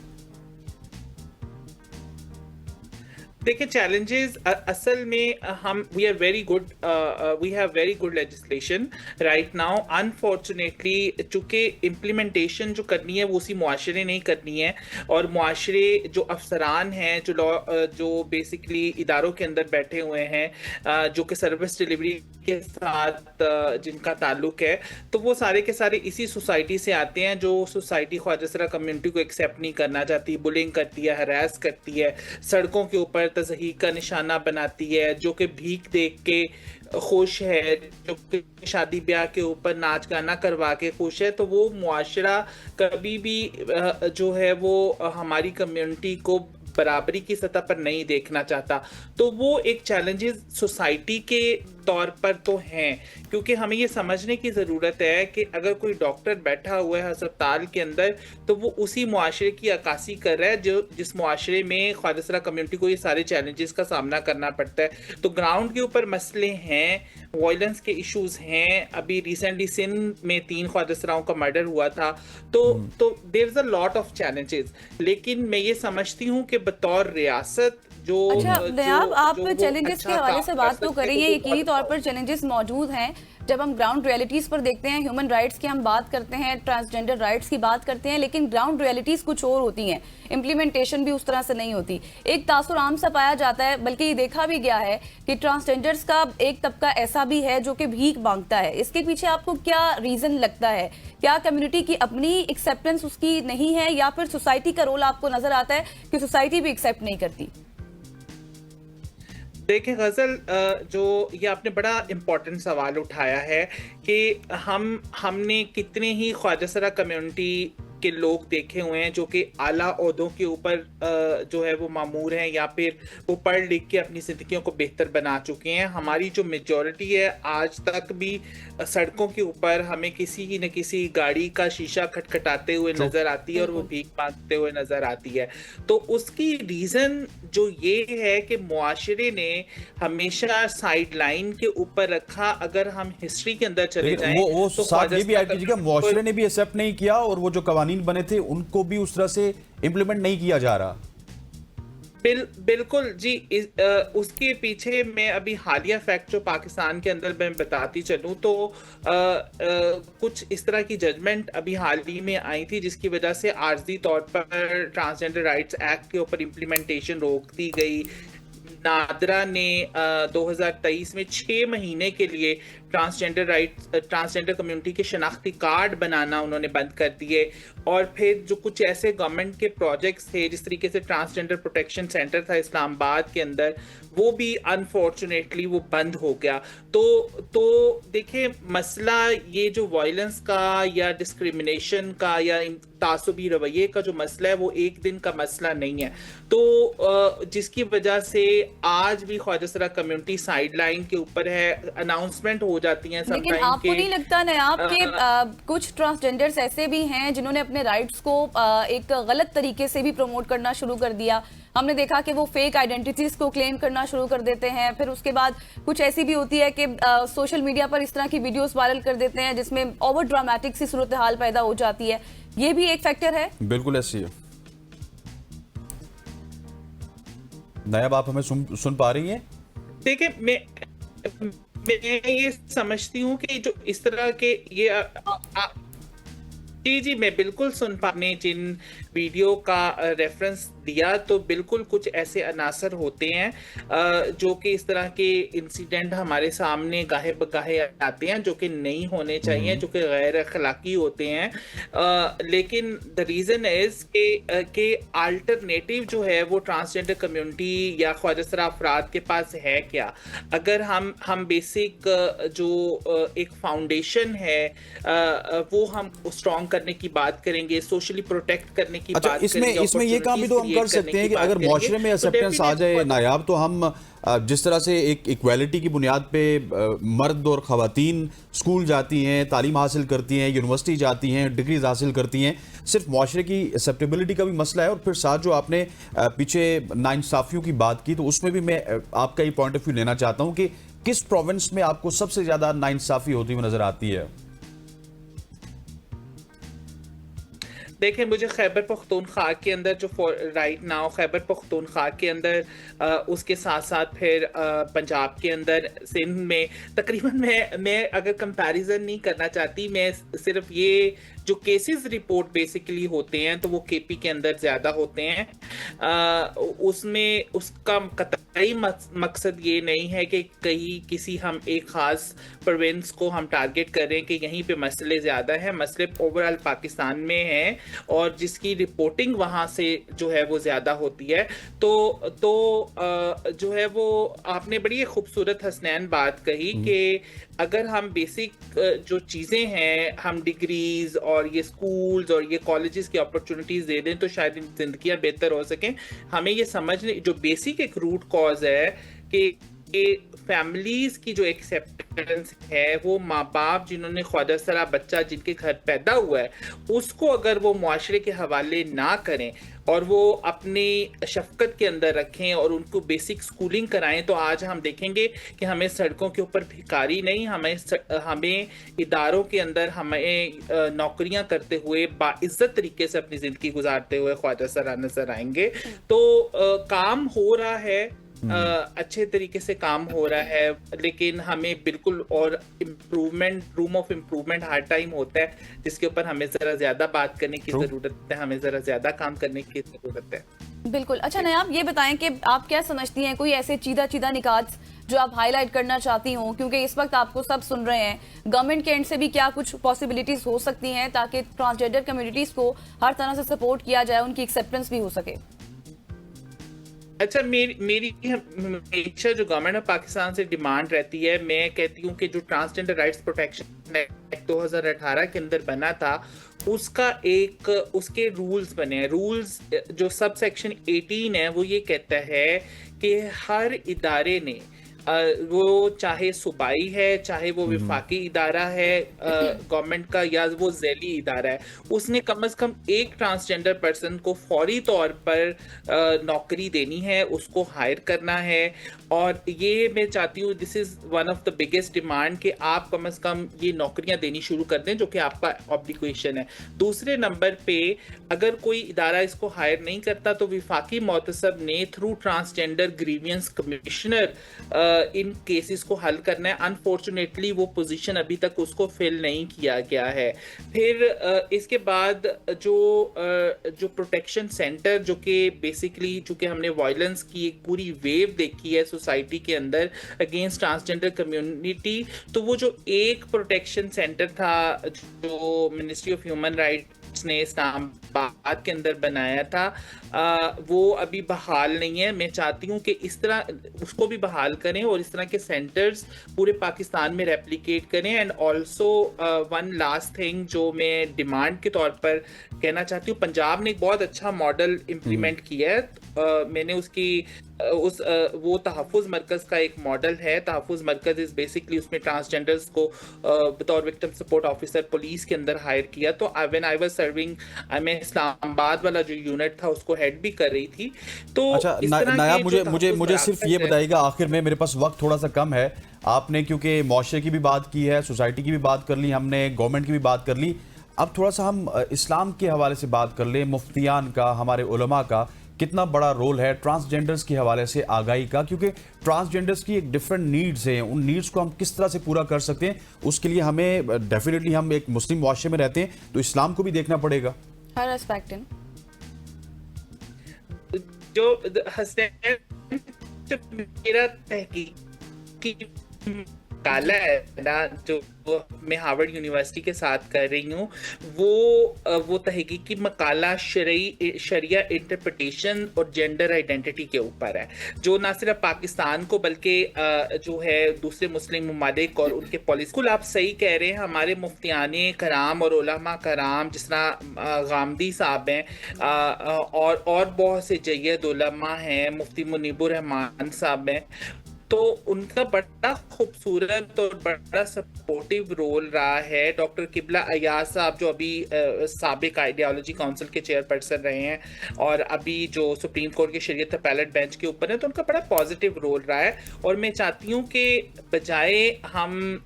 देखिए, चैलेंजेस असल में हम we have very good legislation right now. Unfortunately चूंकि इम्प्लीमेंटेशन जो करनी है वो उसी मुआशरे नहीं करनी है, और मुआशरे जो अफसरान हैं जो बेसिकली इदारों के अंदर बैठे हुए हैं जो कि सर्विस डिलीवरी के साथ जिनका ताल्लुक है, तो वो सारे के सारे इसी सोसाइटी से आते हैं, जो सोसाइटी ख्वाजा कम्युनिटी को एक्सेप्ट नहीं करना चाहती, बुलिंग करती है, हरास करती है, सड़कों के ऊपर तज़हीक का निशाना बनाती है, जो कि भीख देख के खुश है, जो कि शादी ब्याह के ऊपर नाच गाना करवा के खुश है, तो वो मुआशरा कभी भी जो है वो हमारी कम्युनिटी को बराबरी की सतह पर नहीं देखना चाहता। तो वो एक चैलेंजेस सोसाइटी के तौर पर तो हैं, क्योंकि हमें ये समझने की ज़रूरत है कि अगर कोई डॉक्टर बैठा हुआ है अस्पताल के अंदर तो वो उसी मुआशरे की अक्कासी कर रहा है जिस मुआशरे में ख्वाजा कम्युनिटी को ये सारे चैलेंजेस का सामना करना पड़ता है। तो ग्राउंड के ऊपर मसले हैं, वायलेंस के इश्यूज हैं। अभी रिसेंटली सिंध में 3 ख्वाजा का मर्डर हुआ था, तो there is a lot of challenges. लेकिन मैं ये समझती हूँ कि बतौर रियासत जो अच्छा नयाब, आप चैलेंजेस अच्छा के हवाले से बात तो करें, ये यकीनी तौर पर पर चैलेंजेस मौजूद हैं। जब हम ग्राउंड रियलिटीज़ पर देखते हैं, ह्यूमन राइट्स की हम बात करते हैं, ट्रांसजेंडर राइट्स की बात करते हैं, लेकिन ग्राउंड रियलिटीज़ कुछ और होती हैं, इम्प्लीमेंटेशन भी उस तरह से नहीं होती। एक तासुर आम सा पाया जाता है, बल्कि ये देखा भी गया है कि ट्रांसजेंडर्स का एक तबका ऐसा भी है जो कि भीख मांगता है। इसके पीछे आपको क्या रीज़न लगता है? क्या कम्युनिटी की अपनी एक्सेप्टेंस उसकी नहीं है, या फिर सोसाइटी का रोल आपको नजर आता है कि सोसाइटी भी एक्सेप्ट नहीं करती? देखिए गजल, जो ये आपने बड़ा इम्पोर्टेंट सवाल उठाया है कि हमने कितने ही ख्वाजा कम्युनिटी के लोग देखे हुए हैं जो कि आला ओहदों के ऊपर जो है वो मामूर हैं, या फिर वो पढ़ लिख के अपनी ज़िंदगियों को बेहतर बना चुके हैं। हमारी जो मेजॉरिटी है आज तक भी सड़कों के ऊपर हमें किसी न किसी गाड़ी का शीशा खटखटाते हुए नजर आती है और वो भीख मांगते हुए नजर आती है। तो उसकी रीज़न जो ये है कि मुआशरे ने हमेशा साइड लाइन के ऊपर रखा। अगर हम हिस्ट्री के अंदर चले जाएं वो तो साथ ये भी ऐड कीजिएगा, मुआशरे ने भी एक्सेप्ट नहीं किया और वो जो कवानीन बने थे उनको भी उस तरह से इम्प्लीमेंट नहीं किया जा रहा। बिल्कुल जी। उसके पीछे मैं अभी हालिया फैक्ट जो पाकिस्तान के अंदर मैं बताती चलूं तो कुछ इस तरह की जजमेंट अभी हाल ही में आई थी, जिसकी वजह से आर्जी तौर पर ट्रांसजेंडर राइट्स एक्ट के ऊपर इम्प्लीमेंटेशन रोक दी गई। नादरा ने 2023 में 6 महीने के लिए ट्रांसजेंडर कम्युनिटी के शनाख्ती कार्ड बनाना उन्होंने बंद कर दिए। और फिर जो कुछ ऐसे गवर्नमेंट के प्रोजेक्ट्स थे, जिस तरीके से ट्रांसजेंडर प्रोटेक्शन सेंटर था इस्लामाबाद के अंदर, वो भी अनफॉर्चुनेटली वो बंद हो गया। तो देखिए, मसला ये जो वायलेंस का या डिस्क्रिमिनेशन का या तासुबी रवैये का जो मसला है वो एक दिन का मसला नहीं है। तो जिसकी वजह से आज भी ख्वाजा कम्युनिटी साइडलाइन के ऊपर है। अनाउंसमेंट हो हो जाती हैं लेकिन समटाइम आपको नहीं लगता नायाब कि कुछ ट्रांसजेंडर्स ऐसे भी हैं जिन्होंने अपने राइट्स को एक गलत तरीके से भी प्रमोट करना शुरू कर दिया? हमने देखा कि वो फेक आइडेंटिटीज को क्लेम करना शुरू कर देते हैं, फिर उसके बाद कुछ ऐसी भी होती है कि सोशल मीडिया पर इस तरह की वीडियोस वायरल कर देते हैं जिसमें ओवर ड्रामेटिक सी सूरत हाल पैदा हो जाती है। ये भी एक फैक्टर है। बिल्कुल ऐसी है। नायाब, आप हमें सुन पा रही हैं? देखिए, मैं ये समझती हूँ कि जो इस तरह के ये जी मैं बिल्कुल सुन पाने जिन वीडियो का रेफरेंस दिया, तो बिल्कुल कुछ ऐसे अनासर होते हैं जो कि इस तरह के इंसिडेंट हमारे सामने गाहे बगाहे आते हैं, जो कि नहीं होने चाहिए, जो कि गैर अखलाकी होते हैं। लेकिन द रीज़न इज कि अल्टरनेटिव जो है वो ट्रांसजेंडर कम्युनिटी या ख्वाजा अफराद के पास है क्या? अगर हम बेसिक जो एक फाउंडेशन है वो हम स्ट्रॉन्ग करने की बात करेंगे, सोशली प्रोटेक्ट करने की बात करेंगे, इसमें ये काम भी तो हम कर सकते हैं कि अगर माशरे में एक्सेप्टेंस आ जाए नायाब, तो हम जिस तरह से एक इक्वालिटी की बुनियाद पे मर्द और ख़वातीन स्कूल जाती हैं, तालीम हासिल करती हैं, यूनिवर्सिटी जाती हैं, डिग्रीज हासिल करती हैं, सिर्फ माशरे की एक्सेप्टेबिलिटी का भी मसला है। और फिर साथ जो आपने पीछे नाइंसाफ़ियों की बात की, तो उसमें भी मैं आपका ये पॉइंट ऑफ व्यू लेना चाहता हूँ कि किस प्रोविंस में आपको सबसे ज़्यादा नाइंसाफ़ी होती हुई नज़र आती है? देखें, मुझे खैबर पख्तूनख्वा के अंदर जो राइट नाउ खैबर पख्तूनख्वा के अंदर उसके साथ साथ फिर पंजाब के अंदर, सिंध में तकरीबन मैं अगर कंपैरिजन नहीं करना चाहती, मैं सिर्फ ये जो केसेस रिपोर्ट बेसिकली होते हैं तो वो केपी के अंदर ज़्यादा होते हैं। उसमें उसका कतई मकसद ये नहीं है कि कहीं किसी हम एक ख़ास प्रोविंस को हम टारगेट करें कि यहीं पे मसले ज़्यादा हैं। मसले ओवरऑल पाकिस्तान में हैं और जिसकी रिपोर्टिंग वहाँ से जो है वो ज़्यादा होती है। तो जो है वो आपने बड़ी खूबसूरत हसनैन बात कही कि अगर हम बेसिक जो चीज़ें हैं, हम डिग्रीज और ये स्कूल्स और ये कॉलेजेस की अपॉर्चुनिटीज़ दे दें तो शायद जिंदगियां बेहतर हो सकें। हमें ये समझने जो बेसिक एक रूट कॉज है कि फैमिलीज की जो एक्सेप्टेंस है, वो माँ बाप जिन्होंने ख्वाजा सरा बच्चा जिनके घर पैदा हुआ है उसको अगर वो मुआशरे के हवाले ना करें और वो अपनी शफकत के अंदर रखें और उनको बेसिक स्कूलिंग कराएं, तो आज हम देखेंगे कि हमें सड़कों के ऊपर भिखारी नहीं, हमें इदारों के अंदर हमें नौकरियां करते हुए बाइज्जत तरीके से अपनी ज़िंदगी गुजारते हुए ख्वाजा सरा नजर आएंगे। तो काम हो रहा है, अच्छे तरीके से काम हो रहा है, लेकिन हमें बिल्कुल और improvement, room of improvement her time होता है, जिसके ऊपर हमें जरा ज्यादा बात करने की जरूरत है, हमें जरा ज्यादा काम करने की जरूरत है। बिल्कुल। अच्छा नायाब, ये बताएं कि आप क्या समझती हैं, कोई ऐसे चीदा निकात जो आप हाईलाइट करना चाहती हो, क्योंकि इस वक्त आपको सब सुन रहे हैं, गवर्नमेंट के एंड से भी क्या कुछ पॉसिबिलिटीज हो सकती हैं ताकि ट्रांसजेंडर कम्युनिटीज को हर तरह से सपोर्ट किया जाए, उनकी एक्सेप्टेंस भी हो सके? अच्छा, मेरी हमेशा जो गवर्नमेंट ऑफ पाकिस्तान से डिमांड रहती है, मैं कहती हूँ कि जो ट्रांसजेंडर राइट्स प्रोटेक्शन एक्ट 2018 के अंदर बना था, उसके रूल्स बने हैं। रूल्स जो सब सेक्शन 18 है वो ये कहता है कि हर इदारे ने, वो चाहे सूबाई है, चाहे वो विफाकी इदारा है गवर्नमेंट का, या वो ज़ैली इदारा है, उसने कम से कम एक ट्रांसजेंडर पर्सन को फौरी तौर पर नौकरी देनी है, उसको हायर करना है। और ये मैं चाहती हूँ, this is one of the biggest demand कि आप कम से कम ये नौकरियाँ देनी शुरू कर दें, जो कि आपका ऑब्लिगेशन है। दूसरे नंबर पे अगर कोई इदारा इसको हायर नहीं करता तो विफाकी मोतसब ने थ्रू ट्रांसजेंडर ग्रीवियंस कमिश्नर इन केसेस को हल करना है। अनफॉर्चुनेटली वो पोजीशन अभी तक उसको फिल नहीं किया गया है। फिर इसके बाद जो प्रोटेक्शन सेंटर, जो कि बेसिकली चूंकि हमने वायलेंस की एक पूरी वेव देखी है सोसाइटी के अंदर अगेंस्ट ट्रांसजेंडर कम्युनिटी, तो वो जो एक प्रोटेक्शन सेंटर था जो मिनिस्ट्री ऑफ ह्यूमन राइट्स ने इस्लामाबाद के अंदर बनाया था, वो अभी बहाल नहीं है। मैं चाहती हूँ कि इस तरह उसको भी बहाल करें और इस तरह के सेंटर्स पूरे पाकिस्तान में रेप्लिकेट करें। And also one last thing जो मैं डिमांड के तौर पर कहना चाहती हूँ, पंजाब ने एक बहुत अच्छा मॉडल इम्प्लीमेंट किया है। मैंने उसकी वो तहफ़्फ़ुज़ मरकज़ का एक मॉडल है। तहफ़्फ़ुज़ मरकज़ इज़ बेसिकली उसमें ट्रांसजेंडर्स को बतौर विक्टिम सपोर्ट ऑफिसर पुलिस के अंदर हायर किया। तो व्हेन आई वाज सर्विंग, मैं इस्लामाबाद वाला जो यूनिट था उसको हेड भी कर रही थी। तो अच्छा इस तरह नायाब, के मुझे जो मुझे तहफ़्फ़ुज़ मुझे सिर्फ ये मराकज़ हैं- बताइएगा आखिर में, मेरे पास वक्त थोड़ा सा कम है। आपने क्योंकि मुआशरे की भी बात की है, सोसाइटी की भी बात कर ली हमने, गवर्नमेंट की भी बात कर ली, अब थोड़ा सा हम इस्लाम के हवाले से बात कर लें। मुफ्तियान का, हमारे उलमा का कितना बड़ा रोल है ट्रांसजेंडर्स के हवाले से आगाही का, क्योंकि ट्रांसजेंडर्स की एक डिफरेंट नीड्स हैं, उन नीड्स को हम किस तरह से पूरा कर सकते हैं, उसके लिए हमें डेफिनेटली, हम एक मुस्लिम मुआशरे में रहते हैं तो इस्लाम को भी देखना पड़ेगा हर एस्पेक्ट इन जो हसनैन, मेरा तहकीकी काला है ना, जो मैं हार्वर्ड यूनिवर्सिटी के साथ कर रही हूँ, वो तहकीकी मकाला शरिया इंटरप्रिटेशन और जेंडर आइडेंटिटी के ऊपर है, जो ना सिर्फ पाकिस्तान को बल्कि जो है दूसरे मुस्लिम ममालिक और उनके पॉलिसी। बिल्कुल आप सही कह रहे हैं। हमारे मुफ्तियाने कराम और उलमा कराम, जिस तरह गामदी साहब हैं और बहुत से जय्यद उलमा हैं, मुफ्ती मुनीबुर रहमान साहब हैं, तो उनका बड़ा खूबसूरत और बड़ा सपोर्टिव रोल रहा है। डॉक्टर किबला अयाज साहब जो अभी साबिक आइडियोलॉजी काउंसिल के चेयरपर्सन रहे हैं और अभी जो सुप्रीम कोर्ट के शरीयत अपैलेट बेंच के ऊपर है, तो उनका बड़ा पॉजिटिव रोल रहा है। और मैं चाहती हूँ कि बजाय हम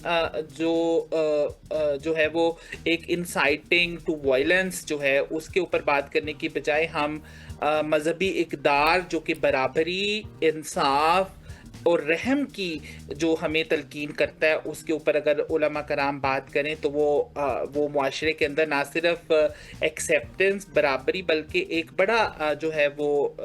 जो है वो एक इंसाइटिंग टू वायलेंस जो है उसके ऊपर बात करने की बजाय हम मजहबी इक़दार जो कि बराबरी, इंसाफ और रहम की जो हमें तलकीन करता है, उसके ऊपर अगर उलमा कराम बात करें तो वो मुआशरे के अंदर ना सिर्फ एक्सेप्टेंस, बराबरी, बल्कि एक बड़ा जो है वो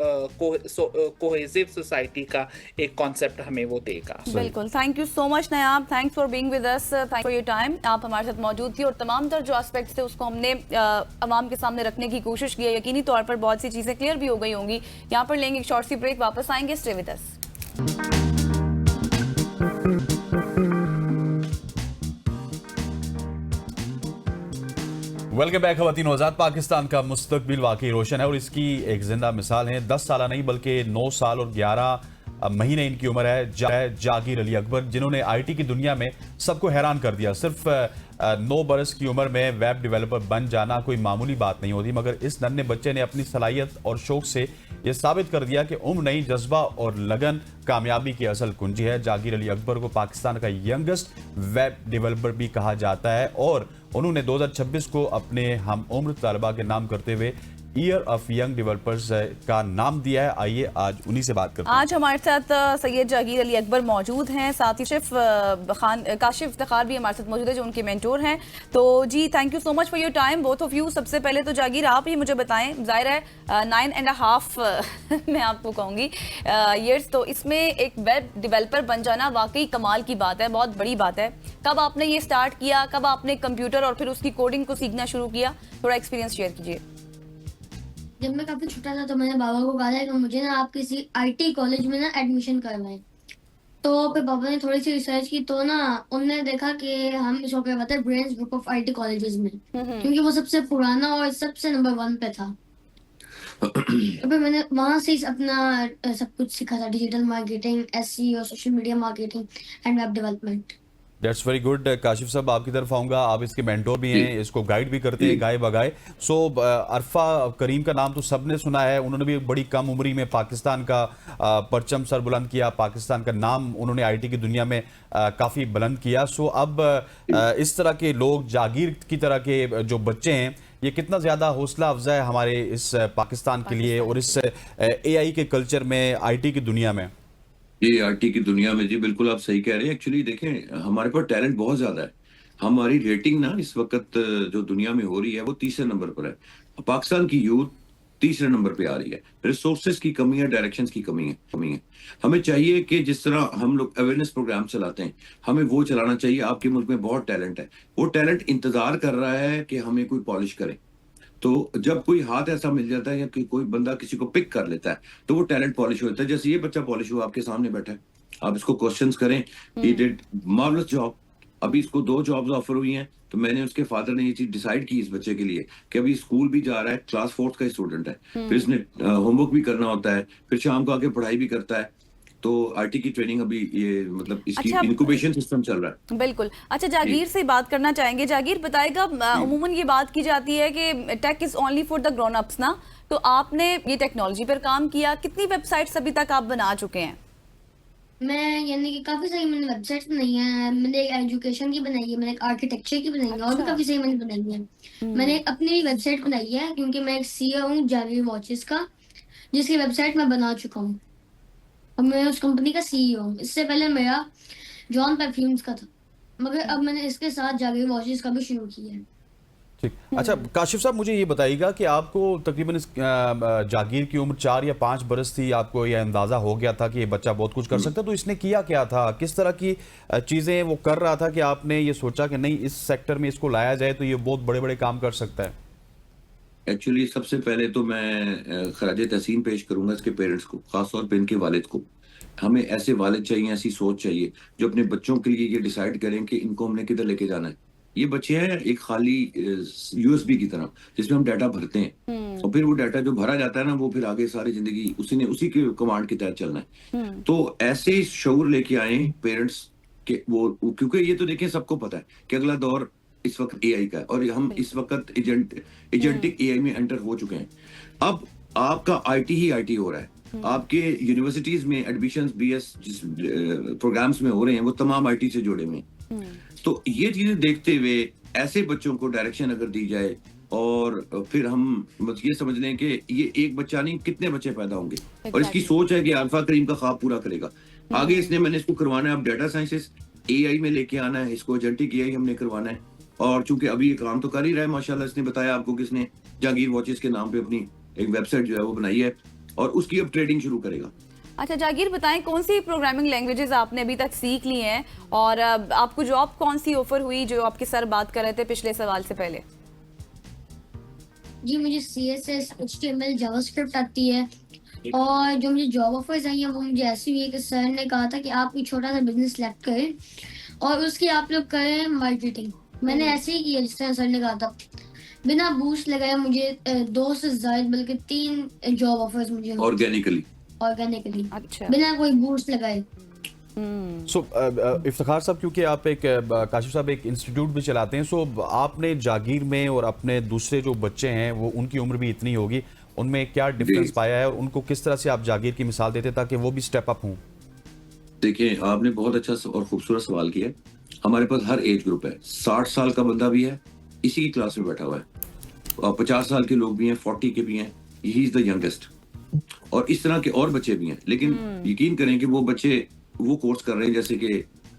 कोहेसिव सोसाइटी का एक कॉन्सेप्ट हमें वो देगा। बिल्कुल। Thank you so much Nayab, thanks for being with us, thanks for your time. आप हमारे साथ मौजूद थी और तमाम तर जो एस्पेक्ट्स थे उसको हमने अवाम के सामने रखने की कोशिश की है। यकीनी तौर पर बहुत सी चीज़ें क्लियर भी हो गई होंगी। यहाँ पर लेंगे एक शॉर्ट सी ब्रेक, वापस आएंगे, stay with us. Welcome back. खवातीन, आज़ाद पाकिस्तान का मुस्तकबिल वाकई रोशन है और इसकी एक जिंदा मिसाल है 10 साल नहीं बल्कि 9 साल और 11 महीने इनकी उम्र है जागीर अली अकबर, जिन्होंने आईटी की दुनिया में सबको हैरान कर दिया। सिर्फ 9 बरस की उम्र में वेब डेवलपर बन जाना कोई मामूली बात नहीं होती, मगर इस नन्हे बच्चे ने अपनी सलाहियत और शौक से यह साबित कर दिया कि उम्र नहीं, जज्बा और लगन कामयाबी की असल कुंजी है। जागीर अली अकबर को पाकिस्तान का यंगेस्ट वेब डेवलपर भी कहा जाता है और उन्होंने 2026 को अपने हम उम्र तलबा के नाम करते हुए ईयर ऑफ यंग डेवलपर्स का नाम दिया है। आइए आज उन्हीं से बात करते हैं। आज हमारे साथ सैयद जागीर अली अकबर मौजूद हैं, साथ ही काशिफ इफ्तिखार भी हमारे साथ मौजूद है जो उनके मेंटोर हैं। तो जी, thank you so much for your time both of you. सबसे पहले तो जागीर आप ही मुझे बताएं, जाहिर है 9.5 मैं आपको कहूँगी ईयर्स, तो इसमें एक वेब डेवलपर बन जाना वाकई कमाल की बात है, बहुत बड़ी बात है। कब आपने ये स्टार्ट किया, कब आपने कंप्यूटर और फिर उसकी कोडिंग को सीखना शुरू किया, थोड़ा एक्सपीरियंस शेयर कीजिए। जब मैं काफी छोटा था तो मैंने बाबा को कहा था कि मुझे ना आप किसी आईटी कॉलेज में ना एडमिशन करवाएं। तो फिर पापा ने थोड़ी सी रिसर्च की तो ना उन्होंने देखा कि हम इसको कहते हैं brains group of IT colleges में, क्योंकि वो सबसे पुराना और सबसे नंबर 1 पे था। तो फिर मैंने वहां से अपना सब कुछ सीखा था, digital marketing, SEO, social media marketing and web development. That's very good. Kashif साहब, आपकी तरफ आऊंगा, आप इसके मेंटोर भी हैं, इसको गाइड भी करते हैं गाए बगाए। सो अरफा करीम का नाम तो सबने सुना है, उन्होंने भी बड़ी कम उम्री में पाकिस्तान का परचम सर बुलंद किया, पाकिस्तान का नाम उन्होंने आईटी की दुनिया में काफ़ी बुलंद किया। सो अब इस तरह के लोग, जागीर की तरह के जो बच्चे हैं, ये कितना ज़्यादा हौसला अफजा है हमारे इस पाकिस्तान के लिए और इस एआई के कल्चर में, आईटी की दुनिया में। ये आईटी की दुनिया में जी बिल्कुल आप सही कह रहे हैं। एक्चुअली देखें, हमारे पास टैलेंट बहुत ज्यादा है। हमारी रेटिंग ना इस वक्त जो दुनिया में हो रही है वो 3रे नंबर पर है। पाकिस्तान की यूथ 3रे नंबर पे आ रही है। रिसोर्सेज की कमी है, डायरेक्शंस की कमी है। हमें चाहिए कि जिस तरह हम लोग अवेयरनेस प्रोग्राम चलाते हैं, हमें वो चलाना चाहिए। आपके मुल्क में बहुत टैलेंट है, वो टैलेंट इंतजार कर रहा है कि हमें कोई पॉलिश करे। तो जब कोई हाथ ऐसा मिल जाता है या कि कोई बंदा किसी को पिक कर लेता है तो वो टैलेंट पॉलिश होता है। जैसे ये बच्चा पॉलिश हुआ, आपके सामने बैठा है, आप इसको क्वेश्चंस करें, ही डिड मार्वलस जॉब। अभी इसको 2 जॉब्स ऑफर हुई हैं, तो मैंने उसके फादर ने ये चीज डिसाइड की इस बच्चे के लिए कि अभी स्कूल भी जा रहा है, क्लास 4th का स्टूडेंट है, फिर इसने होमवर्क भी करना होता है, फिर शाम को आके पढ़ाई भी करता है। तो आईटी की ट्रेनिंग अभी ये मतलब इसकी अच्छा, इंक्यूबेशन सिस्टम चल रहा है। बिल्कुल। अच्छा, जागीर से बात करना चाहेंगे। जागीर बताएगा, उमूमन ये बात की जाती है कि tech is only for the grown ups ना, तो आपने ये टेक्नोलॉजी पर काम किया, कितनी वेबसाइट्स अभी तक आप बना चुके हैं? मैं यानी कि काफी सारी मैंने वेबसाइट्स बनाई हैं। मैंने एक एजुकेशन की बनाई है, मैंने एक आर्किटेक्चर की बनाई है, और भी अच्छा। काफी सारी मैंने बनाई है। मैंने एक अपनी वेबसाइट बनाई है क्योंकि मैं एक सीईओ हूँ जागीर वॉचेस का, जिसकी वेबसाइट मैं बना चुका हूँ और मैं उस कंपनी का सीईओ हूँ। इससे पहले मेरा जॉन परफ्यूम्स का था, मगर अब मैंने इसके साथ जागीर वॉचेस का भी शुरू किया है। ठीक। अच्छा काशिफ साहब, मुझे ये बताइएगा कि आपको तकरीबन इस जागीर की उम्र 4 या 5 बरस थी, आपको यह अंदाज़ा हो गया था कि ये बच्चा बहुत कुछ कर सकता है, तो इसने किया क्या था, किस तरह की चीज़ें वो कर रहा था कि आपने ये सोचा कि नहीं, इस सेक्टर में इसको लाया जाए तो ये बहुत बड़े बड़े काम कर सकता है? एक्चुअली सबसे पहले तो मैं खराज तहसीन पेश करूंगा इसके पेरेंट्स को, खासतौर पे इनके वालिद को। हमें ऐसे वालिद चाहिए, ऐसी सोच चाहिए जो अपने बच्चों के लिए ये डिसाइड करें कि इनको हमने किधर लेके जाना है। ये बच्चे हैं एक खाली यूएसबी की तरह जिसमें हम डाटा भरते हैं, और फिर वो डाटा जो भरा जाता है ना, वो फिर आगे सारी जिंदगी उसी के कमांड के तहत चलना है। तो ऐसे शऊर लेके आए पेरेंट्स के वो, क्योंकि ये तो देखें सबको पता है कि अगला दौर इस वक्त एआई का है, और हम इस वक्त एजेंटिक एआई में एंटर हो चुके हैं। अब आपका आईटी ही आईटी हो रहा है। आपके यूनिवर्सिटीज में एडमिशंस बीएस जिस प्रोग्राम्स में हो रहे हैं वो तमाम आईटी से जुड़े हुए हैं। तो ये चीजें देखते हुए ऐसे बच्चों को डायरेक्शन अगर दी जाए, और फिर हम बस ये समझ लें कि ये एक बच्चा नहीं, कितने बच्चे पैदा होंगे, और इसकी सोच है कि अल्फा करीम का ख्वाब पूरा करेगा। आगे इसने मैंने इसको करवाना है, अब डाटा साइंसेस एआई में लेके आना है, इसको एजेंटिक एआई हमने करवाना है। और चूंकि अभी ये काम तो कर ही रहा है माशाल्लाह, इसने बताया आपको किसने जागीर वॉचेस के नाम पे अपनी एक वेबसाइट जो है वो बनाई है, और उसकी अब ट्रेडिंग शुरू करेगा। अच्छा जागीर, बताएं कौन सी प्रोग्रामिंग लैंग्वेजेस आपने अभी तक सीख ली हैं, और आपको जॉब कौन सी ऑफर हुई जो आपके सर बात कर रहे थे पिछले सवाल से पहले? जी, मुझे CSS, HTML, जावास्क्रिप्ट आती है, और जो मुझे जॉब ऑफर्स आई हैं वो मुझे ऐसी हुई है कि सर ने कहा था कि आप कोई छोटा सा बिजनेस सेलेक्ट करें और उसकी आप लोग करें मार्केटिंग। मैंने ऐसे ही किया जिस तरह सर ने कहा था, बिना बूस्ट लगाए मुझे 2 से ज्यादा बल्कि 3 जॉब ऑफर्स मुझे ऑर्गेनिकली अच्छा, बिना कोई बूस्ट लगाए। सो इफ्तिखार साहब, क्योंकि आप एक काशिफ साहब एक इंस्टीट्यूट भी चलाते हैं, सो आपने जागीर में और अपने दूसरे जो बच्चे हैं वो उनकी उम्र भी इतनी होगी, उनमें क्या डिफरेंस पाया है और उनको किस तरह से आप जागीर की मिसाल देते ताकि वो भी स्टेप अप हों? देखिए, आपने बहुत अच्छा और खूबसूरत सवाल किया। हमारे पास हर एज ग्रुप है, 60 साल का बंदा भी है, इसी की क्लास में बैठा हुआ है, और 50 साल के लोग भी हैं, 40 के भी हैं, ही इज द यंगेस्ट, और इस तरह के और बच्चे भी हैं। लेकिन यकीन करें कि वो बच्चे वो कोर्स कर रहे हैं जैसे कि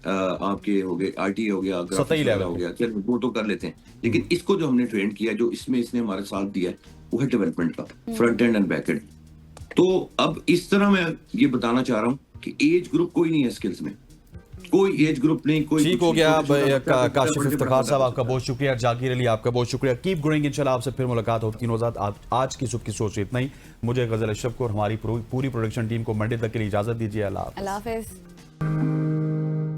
आपके हो गए आईटी हो गया, ग्राफिक्स वगैरह हो गया, चल वो तो कर लेते हैं, लेकिन इसको जो हमने ट्रेन किया, जो इसमें इसने हमारे साथ दिया है, वो है डेवलपमेंट का, front end and back and. तो अब इस तरह मैं ये बताना चाह रहा हूँ कि एज ग्रुप कोई नहीं है स्किल्स में, कोई एज ग्रुप नहीं, कोई ठीक हो गया। काशिफ इफ्तिखार साहब आपका बहुत शुक्रिया, जागीर अली आपका बहुत शुक्रिया। कीप ग्रोइंग, इंशाल्लाह आपसे फिर मुलाकात होती है नौज़ाद। आज की सुबह की सोच से इतना ही। मुझे गजल अशरफ को और हमारी पूरी प्रोडक्शन टीम को मंडे तक के लिए इजाजत दीजिए। अल्लाह हाफ़िज़।